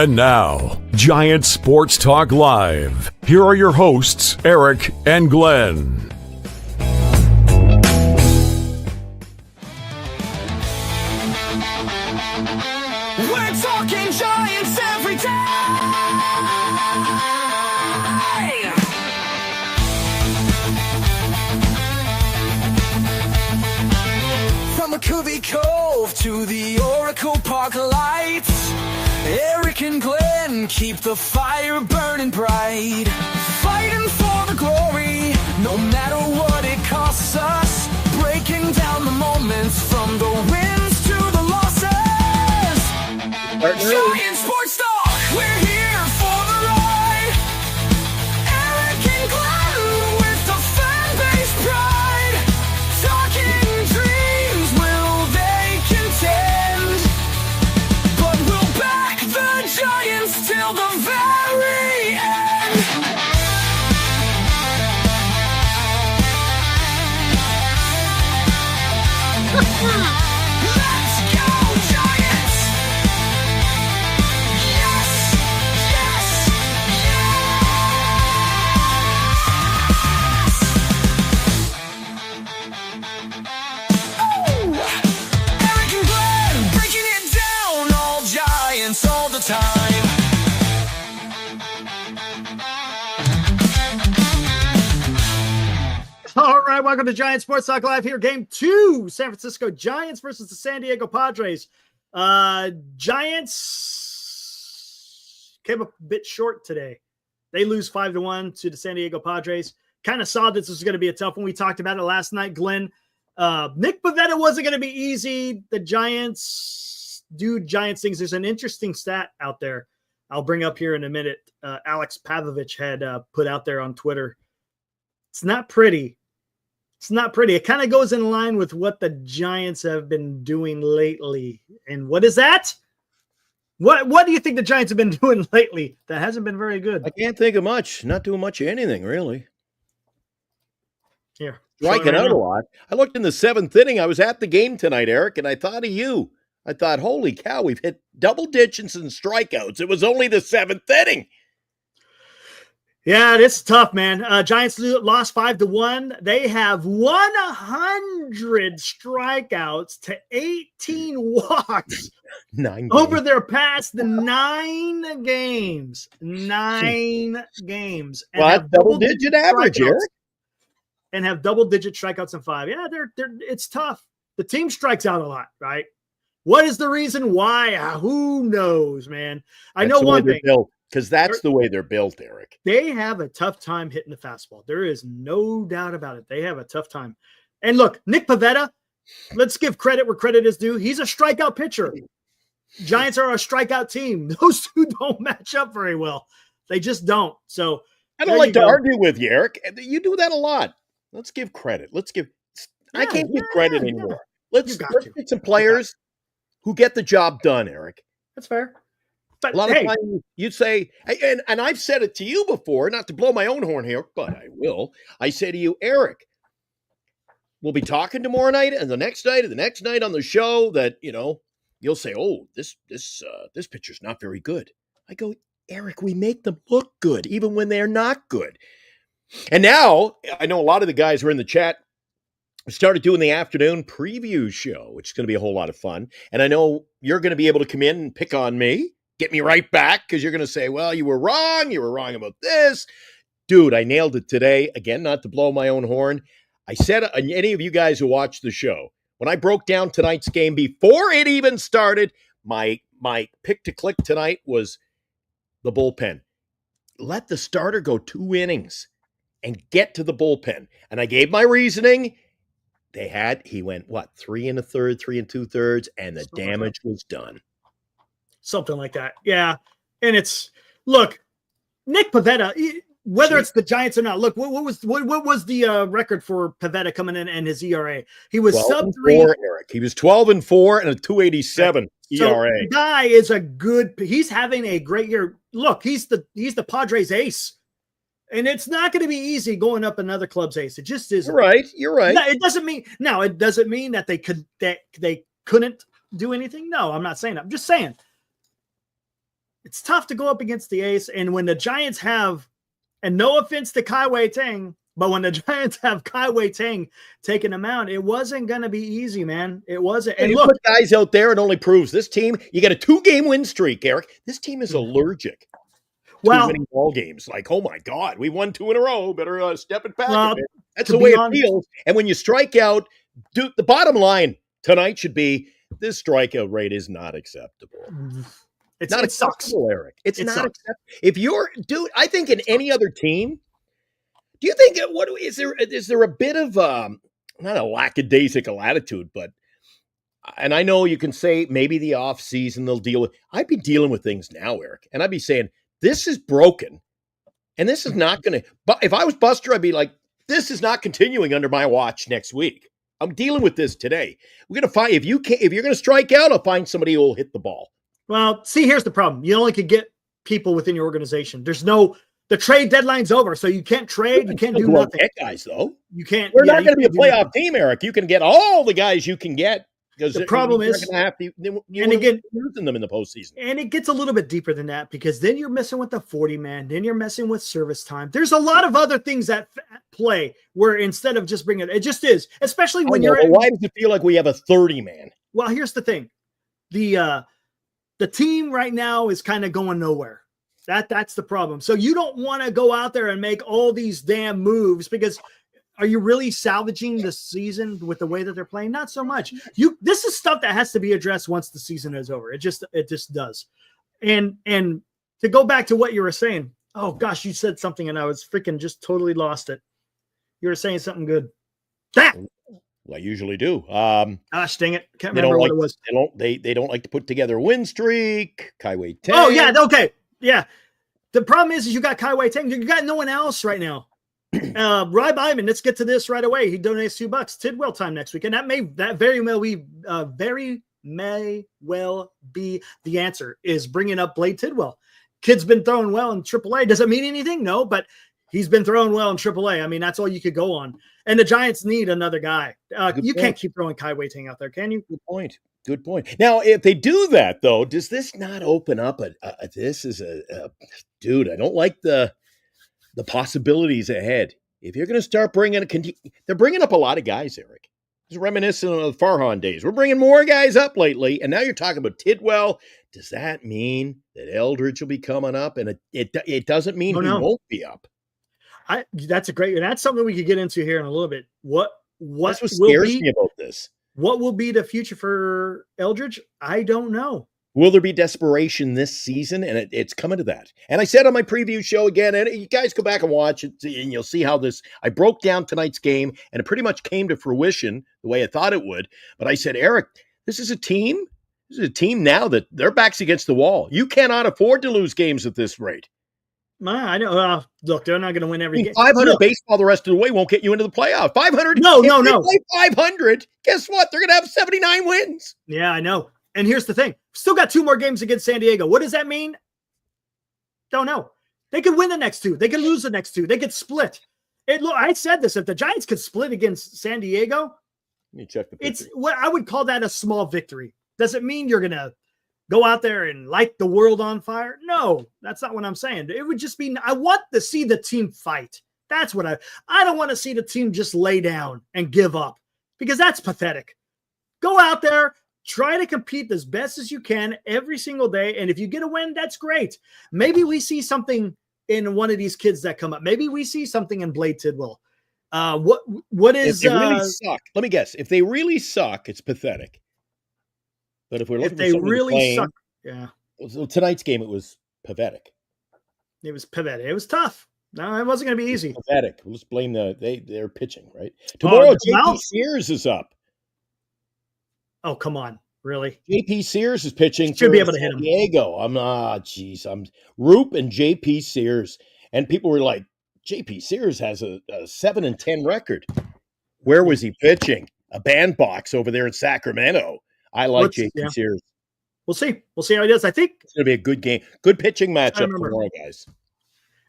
And now, Giant Sports Talk Live. Here are your hosts, Eric and Glenn. We're talking Giants every day. From McCovey Cove to the Oracle Park lights, Eric and Glenn keep the fire burning bright, fighting for the glory, no matter what it costs us, breaking down the moments from the wins to the losses. Giant Sports Talk, we're here for the ride. Eric and Glenn with the fan base pride, talking dreams, will they contend? But we'll back the Giants till the very end. Let's go, Giants! Yes! Yes! Yes! Oh! Eric and Glenn breaking it down, all Giants all the time. All right, welcome to Giant Sports Talk Live here. Game 2, San Francisco Giants versus the San Diego Padres. Giants came up a bit short today. They lose 5-1 to the San Diego Padres. Kind of saw this was going to be a tough one. We talked about it last night, Glenn. Nick Pivetta wasn't going to be easy. The Giants do Giants things. There's an interesting stat out there I'll bring up here in a minute. Alex Pavlovich had put out there on Twitter. It's not pretty. It's not pretty. It kind of goes in line with what the Giants have been doing lately. And what is that? What do you think the Giants have been doing lately that hasn't been very good? I can't think of much. Not doing much of anything, really. Here. Striking out a lot. I looked in the 7th inning. I was at the game tonight, Eric, and I thought of you. I thought, holy cow, we've hit double digits in strikeouts. It was only the 7th inning. Yeah, this is tough, man. Giants lost 5-1. They have 100 strikeouts to 18 walks over their past 9 games. 9 games. And well, that's double-digit average, Eric. And have double-digit strikeouts in 5. Yeah, it's tough. The team strikes out a lot, right? What is the reason why? Who knows, man? I know one thing. Because that's the way they're built, Eric. They have a tough time hitting the fastball. There is no doubt about it. They have a tough time. And look, Nick Pivetta, let's give credit where credit is due. He's a strikeout pitcher. Giants are a strikeout team. Those two don't match up very well. They just don't. So I don't like to argue with you, Eric. You do that a lot. Let's give credit. I can't give credit anymore. Let's get some players who get the job done, Eric. That's fair. But a lot of times you'd say, and I've said it to you before, not to blow my own horn here, but I will. I say to you, Eric, we'll be talking tomorrow night and the next night and the next night on the show that, you'll say, oh, this pitcher's not very good. I go, Eric, we make them look good even when they're not good. And now I know a lot of the guys who are in the chat started doing the afternoon preview show, which is going to be a whole lot of fun. And I know you're going to be able to come in and pick on me. Get me right back because you're going to say, well, you were wrong. You were wrong about this. Dude, I nailed it today. Again, not to blow my own horn. I said, any of you guys who watched the show, when I broke down tonight's game before it even started, my pick to click tonight was the bullpen. Let the starter go 2 innings and get to the bullpen. And I gave my reasoning. He went, 3 1/3, 3 2/3, and the damage was done. Something like that. Yeah. And look, Nick Pivetta, whether it's the Giants or not, look, what was the record for Pivetta coming in and his ERA? He was sub 3. Eric. He was 12-4 and a 2.87 ERA. The guy is he's having a great year. Look, he's the Padres ace. And it's not going to be easy going up another club's ace. It just isn't. You're right. No, it doesn't mean that they couldn't do anything. No, I'm not saying that. I'm just saying it's tough to go up against the ace. And when the Giants have, and no offense to Kai Wei Tang, but when the Giants have Kai Wei Tang taking them out, it wasn't going to be easy, man. It wasn't. And you look, put guys out there, it only proves this team, you got a 2-game win streak, Eric. This team is allergic to winning ball games. Like, oh my God, we won 2 in a row. Better step it back a bit. That's the way it feels. And when you strike out, dude, the bottom line tonight should be this strikeout rate is not acceptable. It's not acceptable, Eric. It's not acceptable. If you're, dude, I think in any other team, do you think is there a bit of not a lackadaisical attitude, but and I know you can say maybe the off season they'll deal with. I'd be dealing with things now, Eric, and I'd be saying this is broken, and this is not going to. But if I was Buster, I'd be like, this is not continuing under my watch next week. I'm dealing with this today. We're gonna find if you're gonna strike out, I'll find somebody who will hit the ball. Well, see, here's the problem. You only could get people within your organization. The trade deadline's over, so you can't trade. You can't do nothing. Get guys, though. You can't. We're not going to be a playoff team, Eric. You can get all the guys you can get because the problem is, using them in the postseason. And it gets a little bit deeper than that because then you're messing with the 40-man. Then you're messing with service time. There's a lot of other things at play where instead of just bringing it just is, especially when why does it feel like we have a 30-man? Well, here's the thing. The team right now is kind of going nowhere. That's the problem. So you don't want to go out there and make all these damn moves because are you really salvaging the season with the way that they're playing? Not so much. This is stuff that has to be addressed once the season is over. It just does. And to go back to what you were saying, oh gosh, you said something and I was freaking just totally lost it. You were saying something good. Well, I usually do. Gosh, dang it. Can't remember what it was. They don't like to put together a win streak. Kai Wei Tang. Oh, yeah. Okay. Yeah. The problem is you got Kai Wei Tang. You got no one else right now. Rob Ivan, let's get to this right away. He donates $2. Tidwell time next week. And that very may well be the answer is bringing up Blade Tidwell. Kid's been throwing well in AAA. Does it mean anything? No, but he's been throwing well in AAA. I mean, that's all you could go on. And the Giants need another guy. You can't keep throwing Kai Wei Tang out there, can you? Good point. Now, if they do that, though, does this not open up this is dude, I don't like the possibilities ahead. If you're going to start they're bringing up a lot of guys, Eric. It's reminiscent of the Farhan days. We're bringing more guys up lately, and now you're talking about Tidwell. Does that mean that Eldridge will be coming up? And it doesn't mean he won't be up. That's something we could get into here in a little bit. What scares me about this? What will be the future for Eldridge? I don't know. Will there be desperation this season? And it's coming to that. And I said on my preview show again, and you guys go back and watch it, and you'll see how I broke down tonight's game, and it pretty much came to fruition the way I thought it would. But I said, Eric, this is a team now that their back's against the wall. You cannot afford to lose games at this rate. I know. Look, they're not going to win every game. 500 baseball the rest of the way won't get you into the playoff. 500. No. Play 500. Guess what? They're going to have 79 wins. Yeah, I know. And here's the thing. Still got 2 more games against San Diego. What does that mean? Don't know. They could win the next 2. They could lose the next 2. They could split. I said this. If the Giants could split against San Diego, let me check the picture. It's what I would call that a small victory. Does it mean you're going to go out there and light the world on fire? No, that's not what I'm saying. It would just be, I want to see the team fight. That's what I don't want to see the team just lay down and give up because that's pathetic. Go out there, try to compete as best as you can every single day. And if you get a win, that's great. Maybe we see something in one of these kids that come up. Maybe we see something in Blade Tidwell. What is, if they really suck, let me guess. If they really suck, it's pathetic. But if we're looking they really suck, yeah. So tonight's game, it was pathetic. It was Pivetta. It was tough. No, it wasn't going to be easy. Pathetic. Let's blame they're pitching, right? Tomorrow, JP Sears is up. Oh, come on. Really? JP Sears is pitching. Should be able to hit him. Diego. I'm Roop and JP Sears. And people were like, JP Sears has a 7-10 record. Where was he pitching? A bandbox over there in Sacramento. I like JP Sears. We'll see. We'll see how he does. I think it's going to be a good game. Good pitching matchup tomorrow, guys.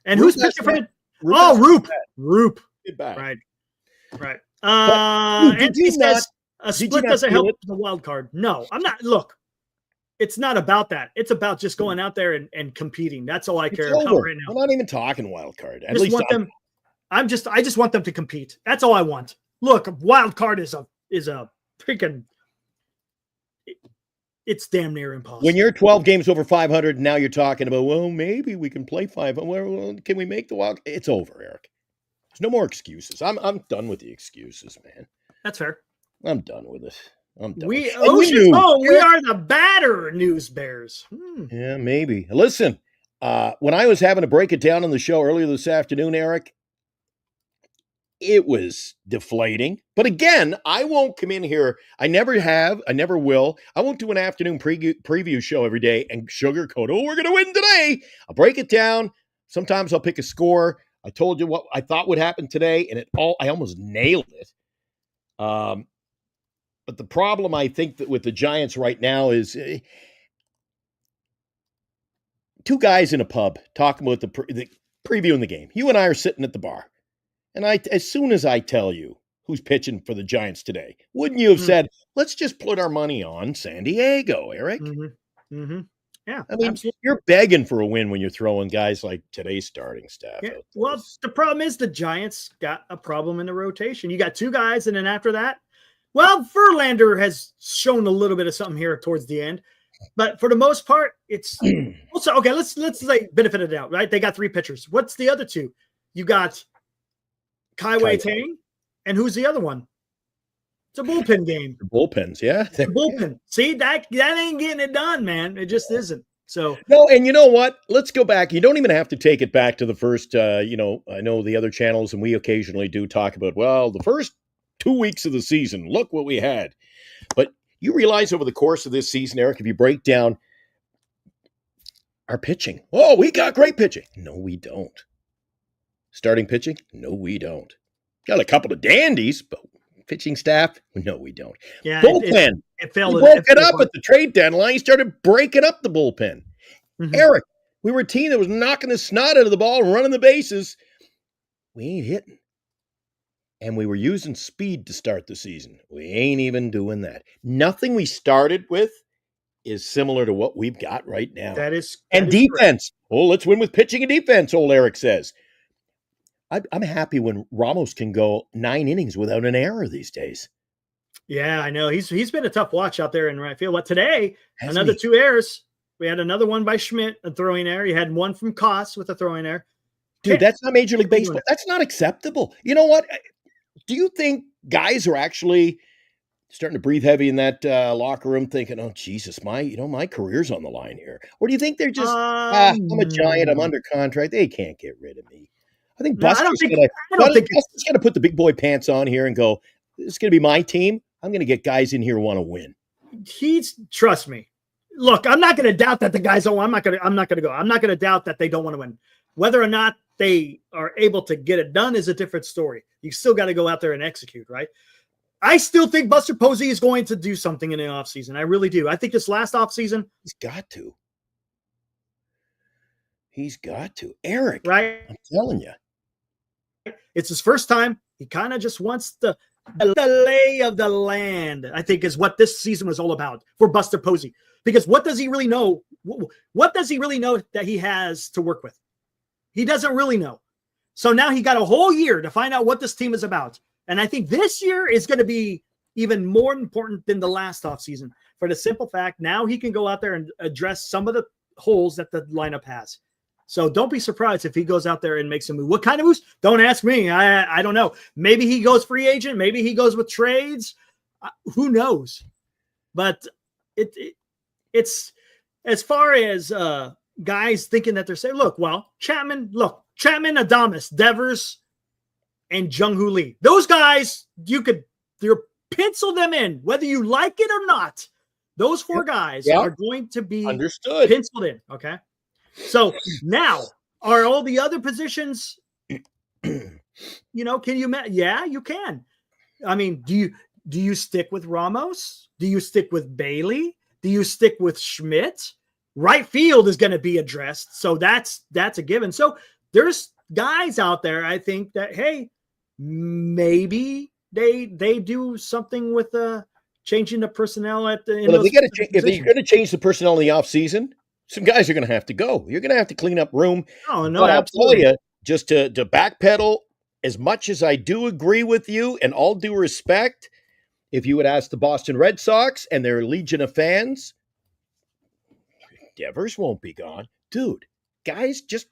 And who's pitching for it? Oh, Roop. Get back. Right. Did you says a split doesn't help the wild card. No, I'm not. Look, it's not about that. It's about just going out there and competing. That's all I It's care about over. right now. We're not even talking wild card. At Just least want them. I just want them to compete. That's all I want. Look, wild card is a freaking. It's damn near impossible. when you're 12 games over 500, now you're talking about, well, maybe we can play 500. Well, can we make the wild? It's over, Eric. There's no more excuses. I'm done with the excuses, man. That's fair. I'm done with it. I'm done. We with it. And Ocean's knew. home. We are the batter news bears. Yeah, maybe. Listen, when I was having to break it down on the show earlier this afternoon, Eric, it was deflating. But again, I won't come in here. I never have. I never will. I won't do an afternoon preview show every day and sugarcoat, oh, we're going to win today. I'll break it down. Sometimes I'll pick a score. I told you what I thought would happen today, and I almost nailed it. But the problem, I think, that with the Giants right now is two guys in a pub talking about the previewing the game. You and I are sitting at the bar. And as soon as I tell you who's pitching for the Giants today, wouldn't you have said, let's just put our money on San Diego, Eric? Mm-hmm. Mm-hmm. Yeah. I mean, absolutely. you're begging for a win when you're throwing guys like today's starting staff. Yeah. out Well, there. the problem is the Giants got a problem in the rotation. You got two guys, and then after that, well, Verlander has shown a little bit of something here towards the end. But for the most part, it's also okay. Let's like benefit of the doubt, right? They got three pitchers. What's the other two? You got Kaiwei Tang, and who's the other one? It's a bullpen game. The bullpens, yeah. The bullpen. See, that ain't getting it done, man. It just isn't. So No, and you know what? Let's go back. You don't even have to take it back to the first, I know the other channels, and we occasionally do talk about, well, the first 2 weeks of the season, look what we had. But you realize over the course of this season, Eric, if you break down our pitching, oh, we got great pitching. No, we don't. Starting pitching? No, we don't. Got a couple of dandies, but pitching staff? No, we don't. yeah, Bullpen. it fell. We broke it up at the trade deadline. He started breaking up the bullpen. Mhm. Eric, we were a team that was knocking the snot out of the ball and running the bases. We ain't hitting. And we were using speed to start the season. We ain't even doing that. Nothing we started with is similar to what we've got right now. That is and defense. Oh, let's win with pitching and defense, old Eric says. I'm happy when Ramos can go 9 innings without an error these days. Yeah, I know. He's been a tough watch out there in right field. But today, Hasn't another he? 2 errors. We had another one by Schmidt, a throwing error. You had one from Koss with a throwing error. Dude, that's not Major League Baseball. That's not acceptable. You know what? Do you think guys are actually starting to breathe heavy in that locker room thinking, oh, Jesus, my career's on the line here? Or do you think they're just, I'm a Giant, I'm under contract, they can't get rid of me? I think Buster's going to put the big boy pants on here and go, this is going to be my team. I'm going to get guys in here who want to win. Trust me. Look, I'm not going to doubt that the guys don't. I'm not going to go. I'm not going to doubt that they don't want to win. Whether or not they are able to get it done is a different story. You still got to go out there and execute, right? I still think Buster Posey is going to do something in the offseason. I really do. I think this last offseason, he's got to. He's got to. Eric, right? I'm telling you. It's his first time. He kind of just wants the lay of the land, I think, is what this season was all about for Buster Posey. Because what does he really know? What does he really know that he has to work with? He doesn't really know. So now he got a whole year to find out what this team is about. And I think this year is going to be even more important than the last offseason for the simple fact now he can go out there and address some of the holes that the lineup has. So don't be surprised if he goes out there and makes a move. What kind of moves? Don't ask me. I don't know. Maybe he goes free agent. Maybe he goes with trades. Who knows? But it's as far as guys thinking that they're saying, Chapman, Adames, Devers, and Jung Hoo Lee. Those guys, you're pencil them in, whether you like it or not. Those 4 guys are going to be understood, penciled in. Okay. So now, are all the other positions, can you? Yeah, you can. I mean, do you stick with Ramos? Do you stick with Bailey? Do you stick with Schmidt? Right field is going to be addressed, so that's a given. So there's guys out there, I think that maybe they do something with changing the personnel at the. Well, if they're going to change the personnel in the offseason, some guys are going to have to go. You're going to have to clean up room. Oh no, But I'll absolutely. tell you, just to backpedal, as much as I do agree with you, and all due respect, if you would ask the Boston Red Sox and their legion of fans, Devers won't be gone, dude. Guys, just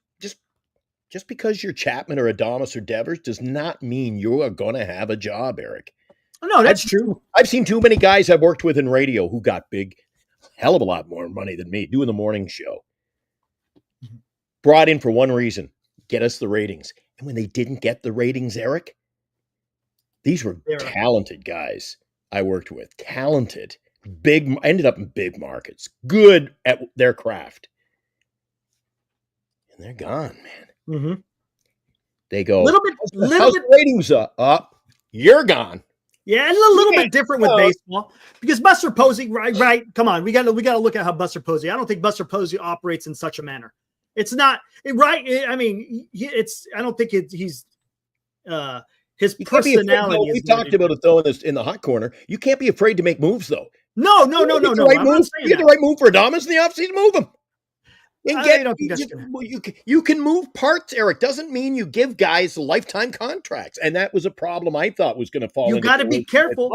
because you're Chapman or Adames or Devers does not mean you are going to have a job, Eric. No, that's true. I've seen too many guys I've worked with in radio who got big, hell of a lot more money than me doing the morning show. Brought in for one reason, get us the ratings. And when they didn't get the ratings, Eric, these were talented guys I worked with. Talented. Ended up in big markets. Good at their craft. And they're gone, man. Mm-hmm. They go, little bit ratings up. You're gone. Yeah, and a little bit different with baseball because Buster Posey, right? Come on, we got to look at how Buster Posey. I don't think Buster Posey operates in such a manner. It's not right. I mean, I don't think he's his personality. We talked about it though in the hot corner. You can't be afraid to make moves though. No. You get the right move for Adames in the offseason, move him. You can move parts, Eric. Doesn't mean you give guys lifetime contracts. And that was a problem I thought was going to fall. You got to be careful.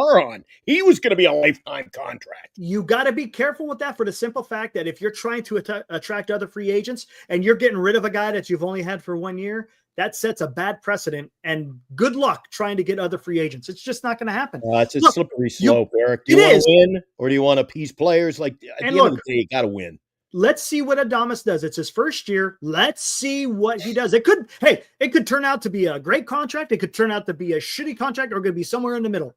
He was going to be a lifetime contract. You got to be careful with that for the simple fact that if you're trying to attract other free agents and you're getting rid of a guy that you've only had for 1 year, that sets a bad precedent. And good luck trying to get other free agents. It's just not going to happen. It's a slippery slope, Eric. Do you want to win or do you want to appease players? Like at the end of the day, you got to win. Let's see what Adames does. It's his first year. Let's see what he does. It could turn out to be a great contract. It could turn out to be a shitty contract or it could be somewhere in the middle.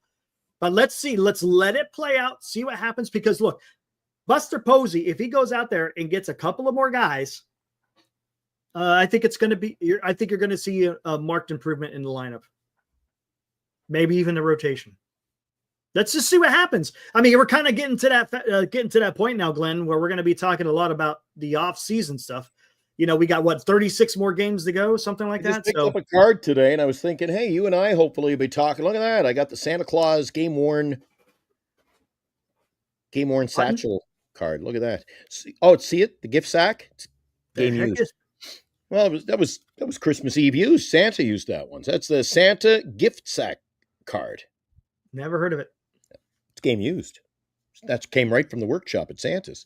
But let's see. Let's let it play out, see what happens. Because look, Buster Posey, if he goes out there and gets a couple of more guys, I think you're going to see a marked improvement in the lineup. Maybe even the rotation. Let's just see what happens. I mean, we're kind of getting to that point now, Glenn, where we're going to be talking a lot about the off-season stuff. You know, we got 36 more games to go, something like that. I picked up a card today, and I was thinking, hey, you and I hopefully will be talking. Look at that! I got the Santa Claus game worn satchel card. Look at that. See it? The gift sack. It's game used. Well, that was Christmas Eve used. Santa used that one. So that's the Santa gift sack card. Never heard of it. It's game used. That came right from the workshop at Santa's.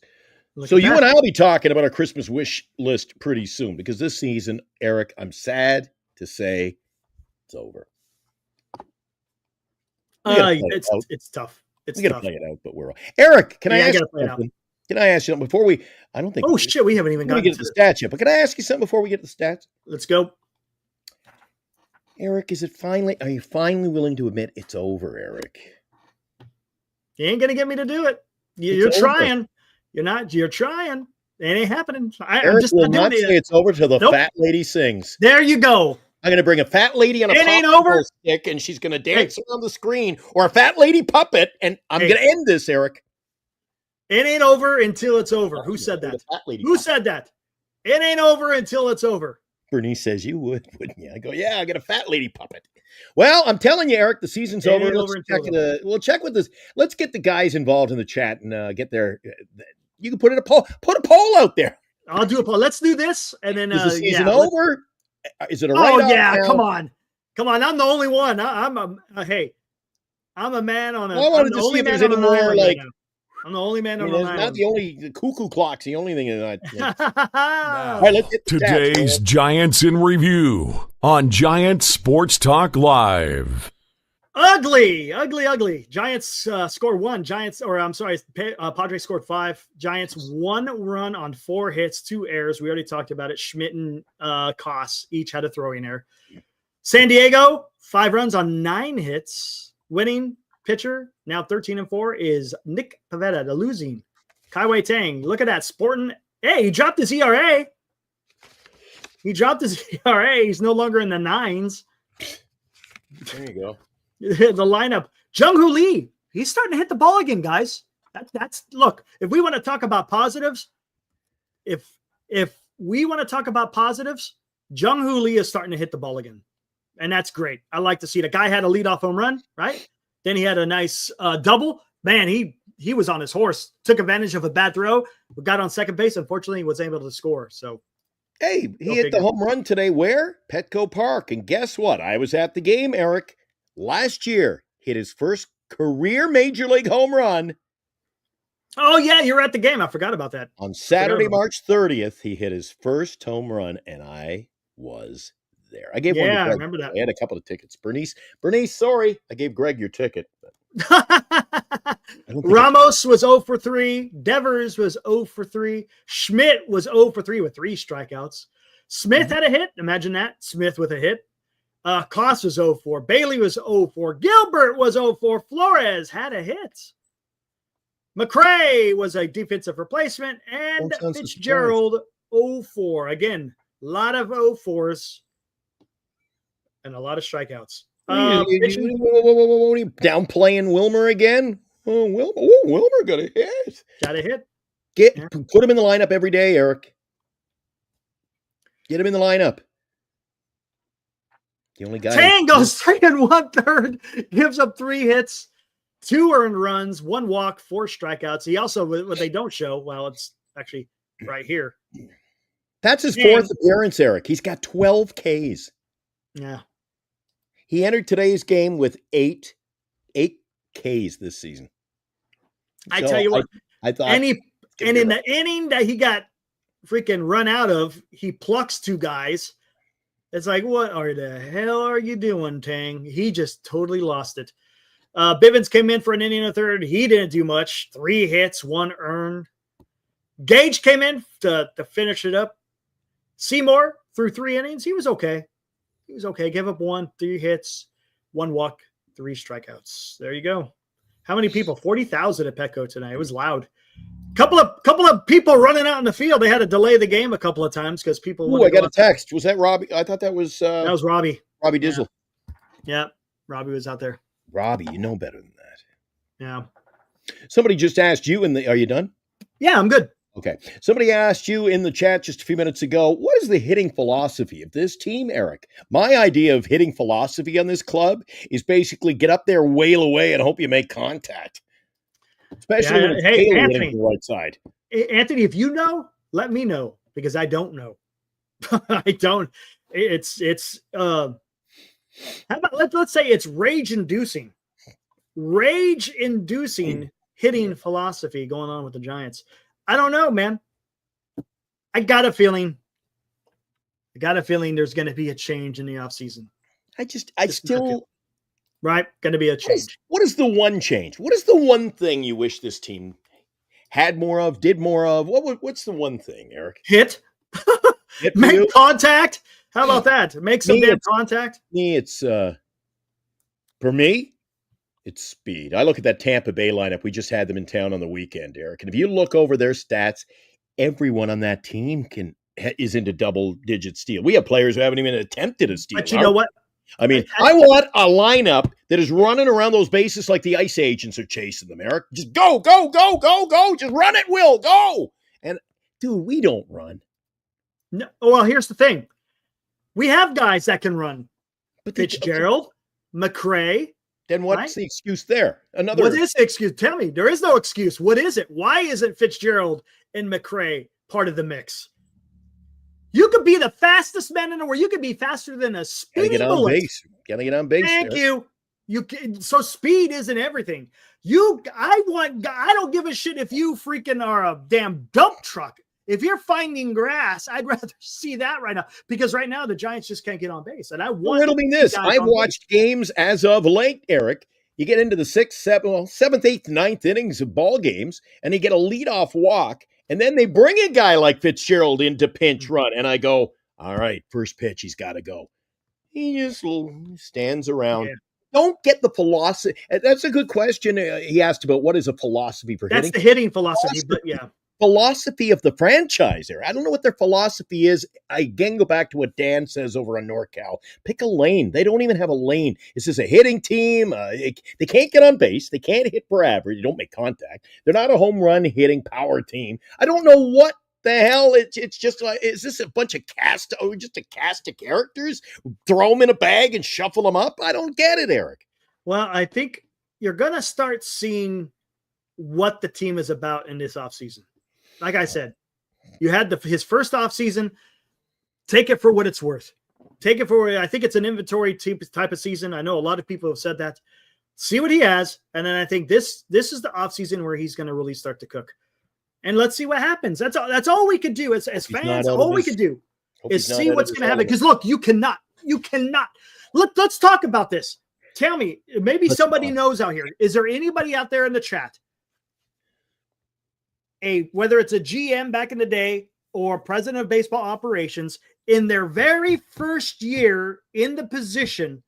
So you and I will be talking about our Christmas wish list pretty soon because this season, Eric, I'm sad to say it's over. It's tough. We got to play it out, but we're Eric. Can I ask you something? Can I ask you something before we? I don't think. Oh shit, we haven't even got to the stats yet. But can I ask you something before we get to the stats? Let's go. Eric, are you finally willing to admit it's over, Eric? You ain't gonna get me to do it. You're trying. You're trying. It ain't happening. I'm just will not say it's over till the fat lady sings. There you go. I'm going to bring a fat lady on a popsicle stick, and she's going to dance around the screen, or a fat lady puppet, and I'm going to end this, Eric. It ain't over until it's over. Who said that? Who said that? It ain't over until it's over. Bernice says you would, wouldn't you? I go, yeah, I got a fat lady puppet. Well, I'm telling you, Eric, the season's over. We'll check with this. Let's get the guys involved in the chat and get their. You can put a poll out there. I'll do a poll. Let's do this, and then is the season over? Is it a write-off? Oh yeah, now? Come on. I'm the only one. I'm a man on a. I wanted to see if there's any more like. I'm the only man on the line. Not the cuckoo clock's the only thing that. All right, let's get today's Giants in review on Giant Sports Talk Live. Ugly. Giants score 1. Padres scored 5. Giants 1 run on 4 hits, 2 errors. We already talked about it. Schmidt and Koss each had a throwing error. San Diego 5 runs on 9 hits. Winning pitcher now 13-4 is Nick Pivetta, the losing. Kai Tang, look at that sporting. Hey, he dropped his ERA. He's no longer in the 9s. There you go. The lineup. Jung Hoo Lee. He's starting to hit the ball again, guys. That's look, if we want to talk about positives, if we want to talk about positives, Jung Hoo Lee is starting to hit the ball again. And that's great. I like to see it. The guy had a leadoff home run, right? Then he had a nice double. man, he was on his horse, took advantage of a bad throw, got on second base. Unfortunately, he was able to score. So, Hey, he Go hit figure. the home run today where? Petco Park. And guess what? I was at the game, Eric. Last year, hit his first career major league home run. oh yeah, you were at the game. I forgot about that. On Saturday, about March 30th, he hit his first home run, and I was there. I gave one to Yeah, I Greg. remember that. I had a couple of tickets. Bernice, sorry. I gave Greg your ticket. But I don't think Ramos was 0 for 3. Devers was 0 for 3. Schmidt was 0 for 3 with 3 strikeouts. Smith had a hit. Imagine that. Smith with a hit. Koss was 0 for. Bailey was 0 for. Gilbert was 0 for. Flores had a hit. McRae was a defensive replacement. And Don't sound so Fitzgerald 0 for. Again, a lot of 0 4s and a lot of strikeouts. Pitching- What are you downplaying Wilmer again? Oh, Wilmer got a hit. got a hit. Yeah. Put him in the lineup every day, Eric. Get him in the lineup. The only guy. Tang goes 3 1/3, gives up 3 hits, 2 earned runs, 1 walk, 4 strikeouts. He also, what they don't show, well, it's actually right here. That's his Tang. 4th appearance, Eric. He's got 12 Ks. Yeah. He entered today's game with 8 Ks this season. I So tell you what, I thought, and gonna be in right. the inning that he got freaking run out of, he plucks 2 guys. It's like, what are the hell are you doing, Tang? He just totally lost it. Bivens came in for an inning and a third. He didn't do much. 3 hits, 1 earned. Gage came in to finish it up. Seymour threw 3 innings. He was okay. Gave up 1, 3 hits, 1 walk, 3 strikeouts. There you go. How many people? 40,000 at Petco tonight. It was loud. Couple of people running out in the field. They had to delay the game a couple of times because people. Ooh, I got a text. Was that Robbie? I thought that was That was Robbie. Robbie Dizzle. Yeah, Robbie was out there. Robbie, you know better than that. Yeah. Somebody just asked you are you done? Yeah, I'm good. Okay. Somebody asked you in the chat just a few minutes ago, what is the hitting philosophy of this team, Eric? My idea of hitting philosophy on this club is basically get up there, wail away, and hope you make contact. Especially when it's hey, Taylor Anthony. hitting the right side. Anthony, if you know, let me know because I don't know. I don't. How about let's say it's rage-inducing hitting philosophy going on with the Giants. I don't know, man. I got a feeling there's going to be a change in the offseason. Right? Going to be a change. What is the one change? What is the one thing you wish this team had more of, did more of? What's the one thing, Eric? Hit. Hit for Make you? contact. How about that? Make some Me, damn it's- contact. For me, it's speed. I look at that Tampa Bay lineup. We just had them in town on the weekend, Eric. And if you look over their stats, everyone on that team is into double-digit steal. We have players who haven't even attempted a steal. But you know what? I mean, I want a lineup that is running around those bases like the ice agents are chasing them, Eric. Just go, go, go, go, go. Just run it, Will. Go. And, dude, we don't run. No, well, here's the thing. We have guys that can run. But Fitzgerald, McRae. Then what's right? the excuse there? What is the excuse? Tell me. There is no excuse. What is it? Why isn't Fitzgerald and McRae part of the mix? You could be the fastest man in the world. You could be faster than a speeding bullet. Gotta get on base. Thank there. you. So speed isn't everything. I don't give a shit if you freaking are a damn dump truck. If you're finding grass, I'd rather see that right now because right now the Giants just can't get on base. And I want Riddle me this. I've watched games as of late, Eric. You get into the 6th, 7th, 8th, 9th innings of ball games, and you get a leadoff walk, and then they bring a guy like Fitzgerald in to pinch run, and I go, all right, first pitch, he's got to go. He just stands around. Yeah. Don't get the philosophy. That's a good question. He asked about what is a philosophy for hitting. That's the hitting philosophy, but yeah. Philosophy of the franchise there. I don't know what their philosophy is. I again go back to what Dan says over on NorCal. Pick a lane. They don't even have a lane. This is a hitting team. They can't get on base. They can't hit for average. They don't make contact. They're not a home run hitting power team. I don't know what the hell. It's just like, is this a bunch of cast of characters? Throw them in a bag and shuffle them up? I don't get it, Eric. Well, I think you're going to start seeing what the team is about in this offseason. Like I said, you had his first offseason. Take it for what it's worth. Take it for, I think it's an inventory type of season. I know a lot of people have said that. See what he has. And then I think this is the offseason where he's going to really start to cook. And let's see what happens. That's all we could do as fans. All we could do is see what's going to happen. Because look, you cannot. Let's talk about this. Tell me, maybe somebody knows out here. Is there anybody out there in the chat? Whether it's a GM back in the day or president of baseball operations, in their very first year in the position,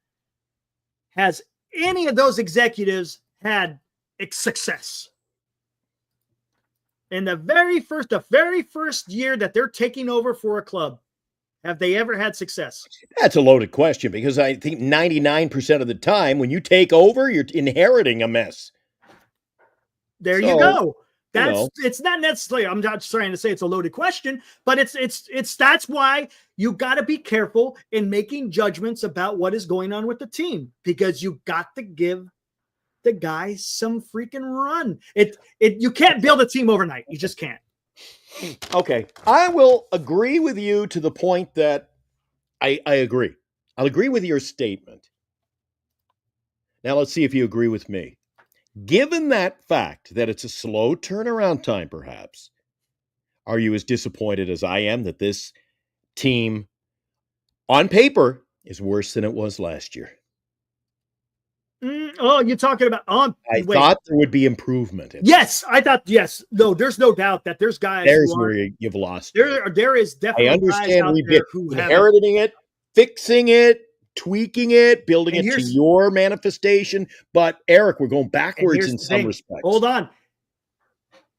has any of those executives had success? In the very first year that they're taking over for a club, have they ever had success? That's a loaded question, because I think 99% of the time when you take over, you're inheriting a mess. There you go. It's not necessarily, I'm not trying to say it's a loaded question, but that's why you got to be careful in making judgments about what is going on with the team, because you got to give the guys some freaking run. You can't build a team overnight. You just can't. Okay. I will agree with you to the point that I agree. I'll agree with your statement. Now let's see if you agree with me. Given that fact that it's a slow turnaround time, perhaps, are you as disappointed as I am that this team, on paper, is worse than it was last year? You're talking about I thought there would be improvement. Yes, I thought, yes. No, there's no doubt that there's guys. There's where you've lost. There is definitely. I understand inheriting it, fixing it, tweaking it, building it to your manifestation. But Eric, we're going backwards in some respects. Hold on.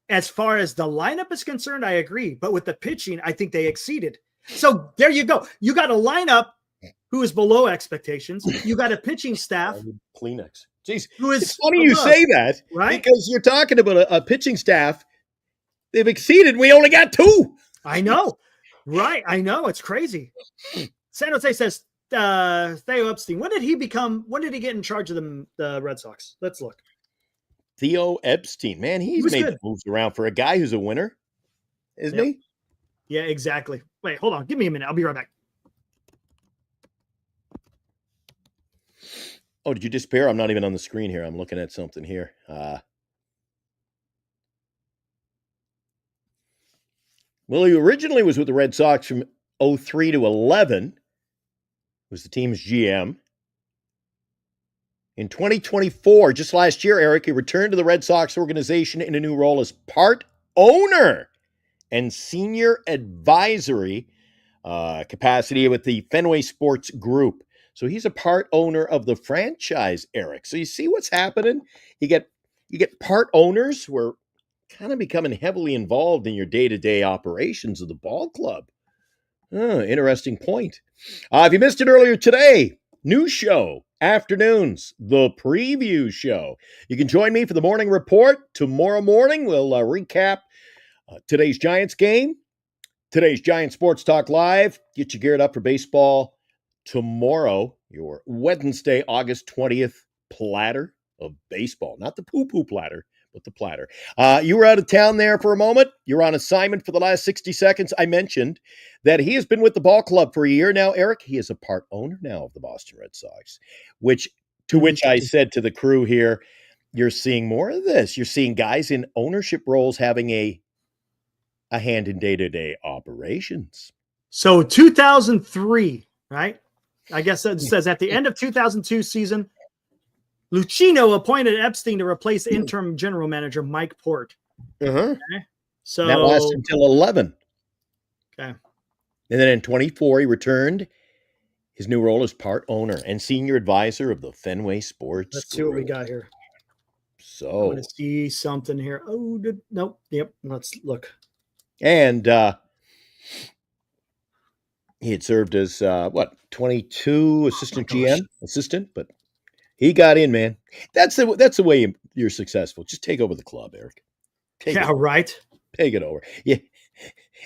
As far as the lineup is concerned, I agree. But with the pitching, I think they exceeded. So there you go. You got a lineup who is below expectations. You got a pitching staff. Kleenex. Jeez. It's funny you say that, right? Because you're talking about a pitching staff. They've exceeded. We only got 2. I know. Right. I know. It's crazy. San Jose says, Theo Epstein. When did he get in charge of the Red Sox? Let's look. Theo Epstein. Man, he's made moves around for a guy who's a winner, isn't he? Yeah, exactly. Wait, hold on. Give me a minute. I'll be right back. Oh, did you disappear? I'm not even on the screen here. I'm looking at something here. Well, he originally was with the Red Sox from 03 to 11. Was the team's GM. In 2024, just last year, Eric, he returned to the Red Sox organization in a new role as part owner and senior advisory capacity with the Fenway Sports Group. So he's a part owner of the franchise, Eric. So you see what's happening? You get part owners who are kind of becoming heavily involved in your day-to-day operations of the ball club. Interesting point. If you missed it earlier today, new show, afternoons, the preview show. You can join me for the morning report. Tomorrow morning, we'll recap today's Giants game, today's Giants Sports Talk Live, get you geared up for baseball tomorrow, your Wednesday, August 20th platter of baseball. Not the poo-poo platter, but the platter. You were out of town there for a moment. You're on assignment for the last 60 seconds. I mentioned that he has been with the ball club for a year now, Eric. He is a part owner now of the Boston Red Sox, which I said to the crew here, you're seeing more of this. You're seeing guys in ownership roles having a hand in day-to-day operations. So 2003, right? I guess it says at the end of 2002 season, Lucchino appointed Epstein to replace interim general manager Mike Port. Okay. So that lasted until 11. Okay. And then in 24, he returned his new role as part owner and senior advisor of the Fenway Sports Let's see what we got here. So I want to see something here. Oh, nope. Yep. Let's look. And he had served as 22 assistant GM assistant, but he got in, man. That's the way you're successful. Just take over the club, Eric. Right. Take it over. Yeah.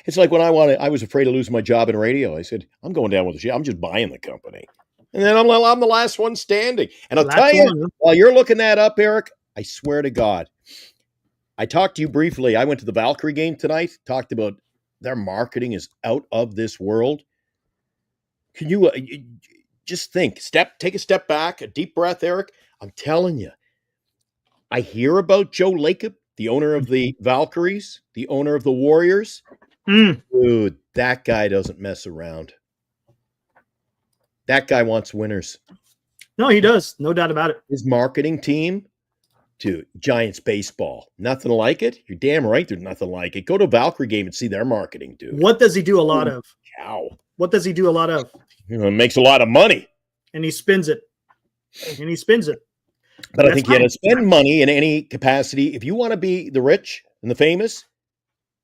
It's like when I was afraid to lose my job in radio. I said, I'm going down with the ship. I'm just buying the company. And then I'm the last one standing. And I'll tell you, while you're looking that up, Eric, I swear to God, I talked to you briefly. I went to the Valkyrie game tonight, talked about their marketing is out of this world. Can you just think, take a step back, a deep breath, Eric? I'm telling you, I hear about Joe Lacob, the owner of the Valkyries, the owner of the Warriors. Dude, that guy doesn't mess around. That guy wants winners. No, he does. No doubt about it. His marketing team, dude, Giants baseball. Nothing like it? You're damn right there's nothing like it. Go to a Valkyrie game and see their marketing, dude. What does he do a lot of? Cow. What does he do a lot of? It makes a lot of money. And he spends it. But That's I think you got fine. to spend money in any capacity. If you want to be the rich and the famous,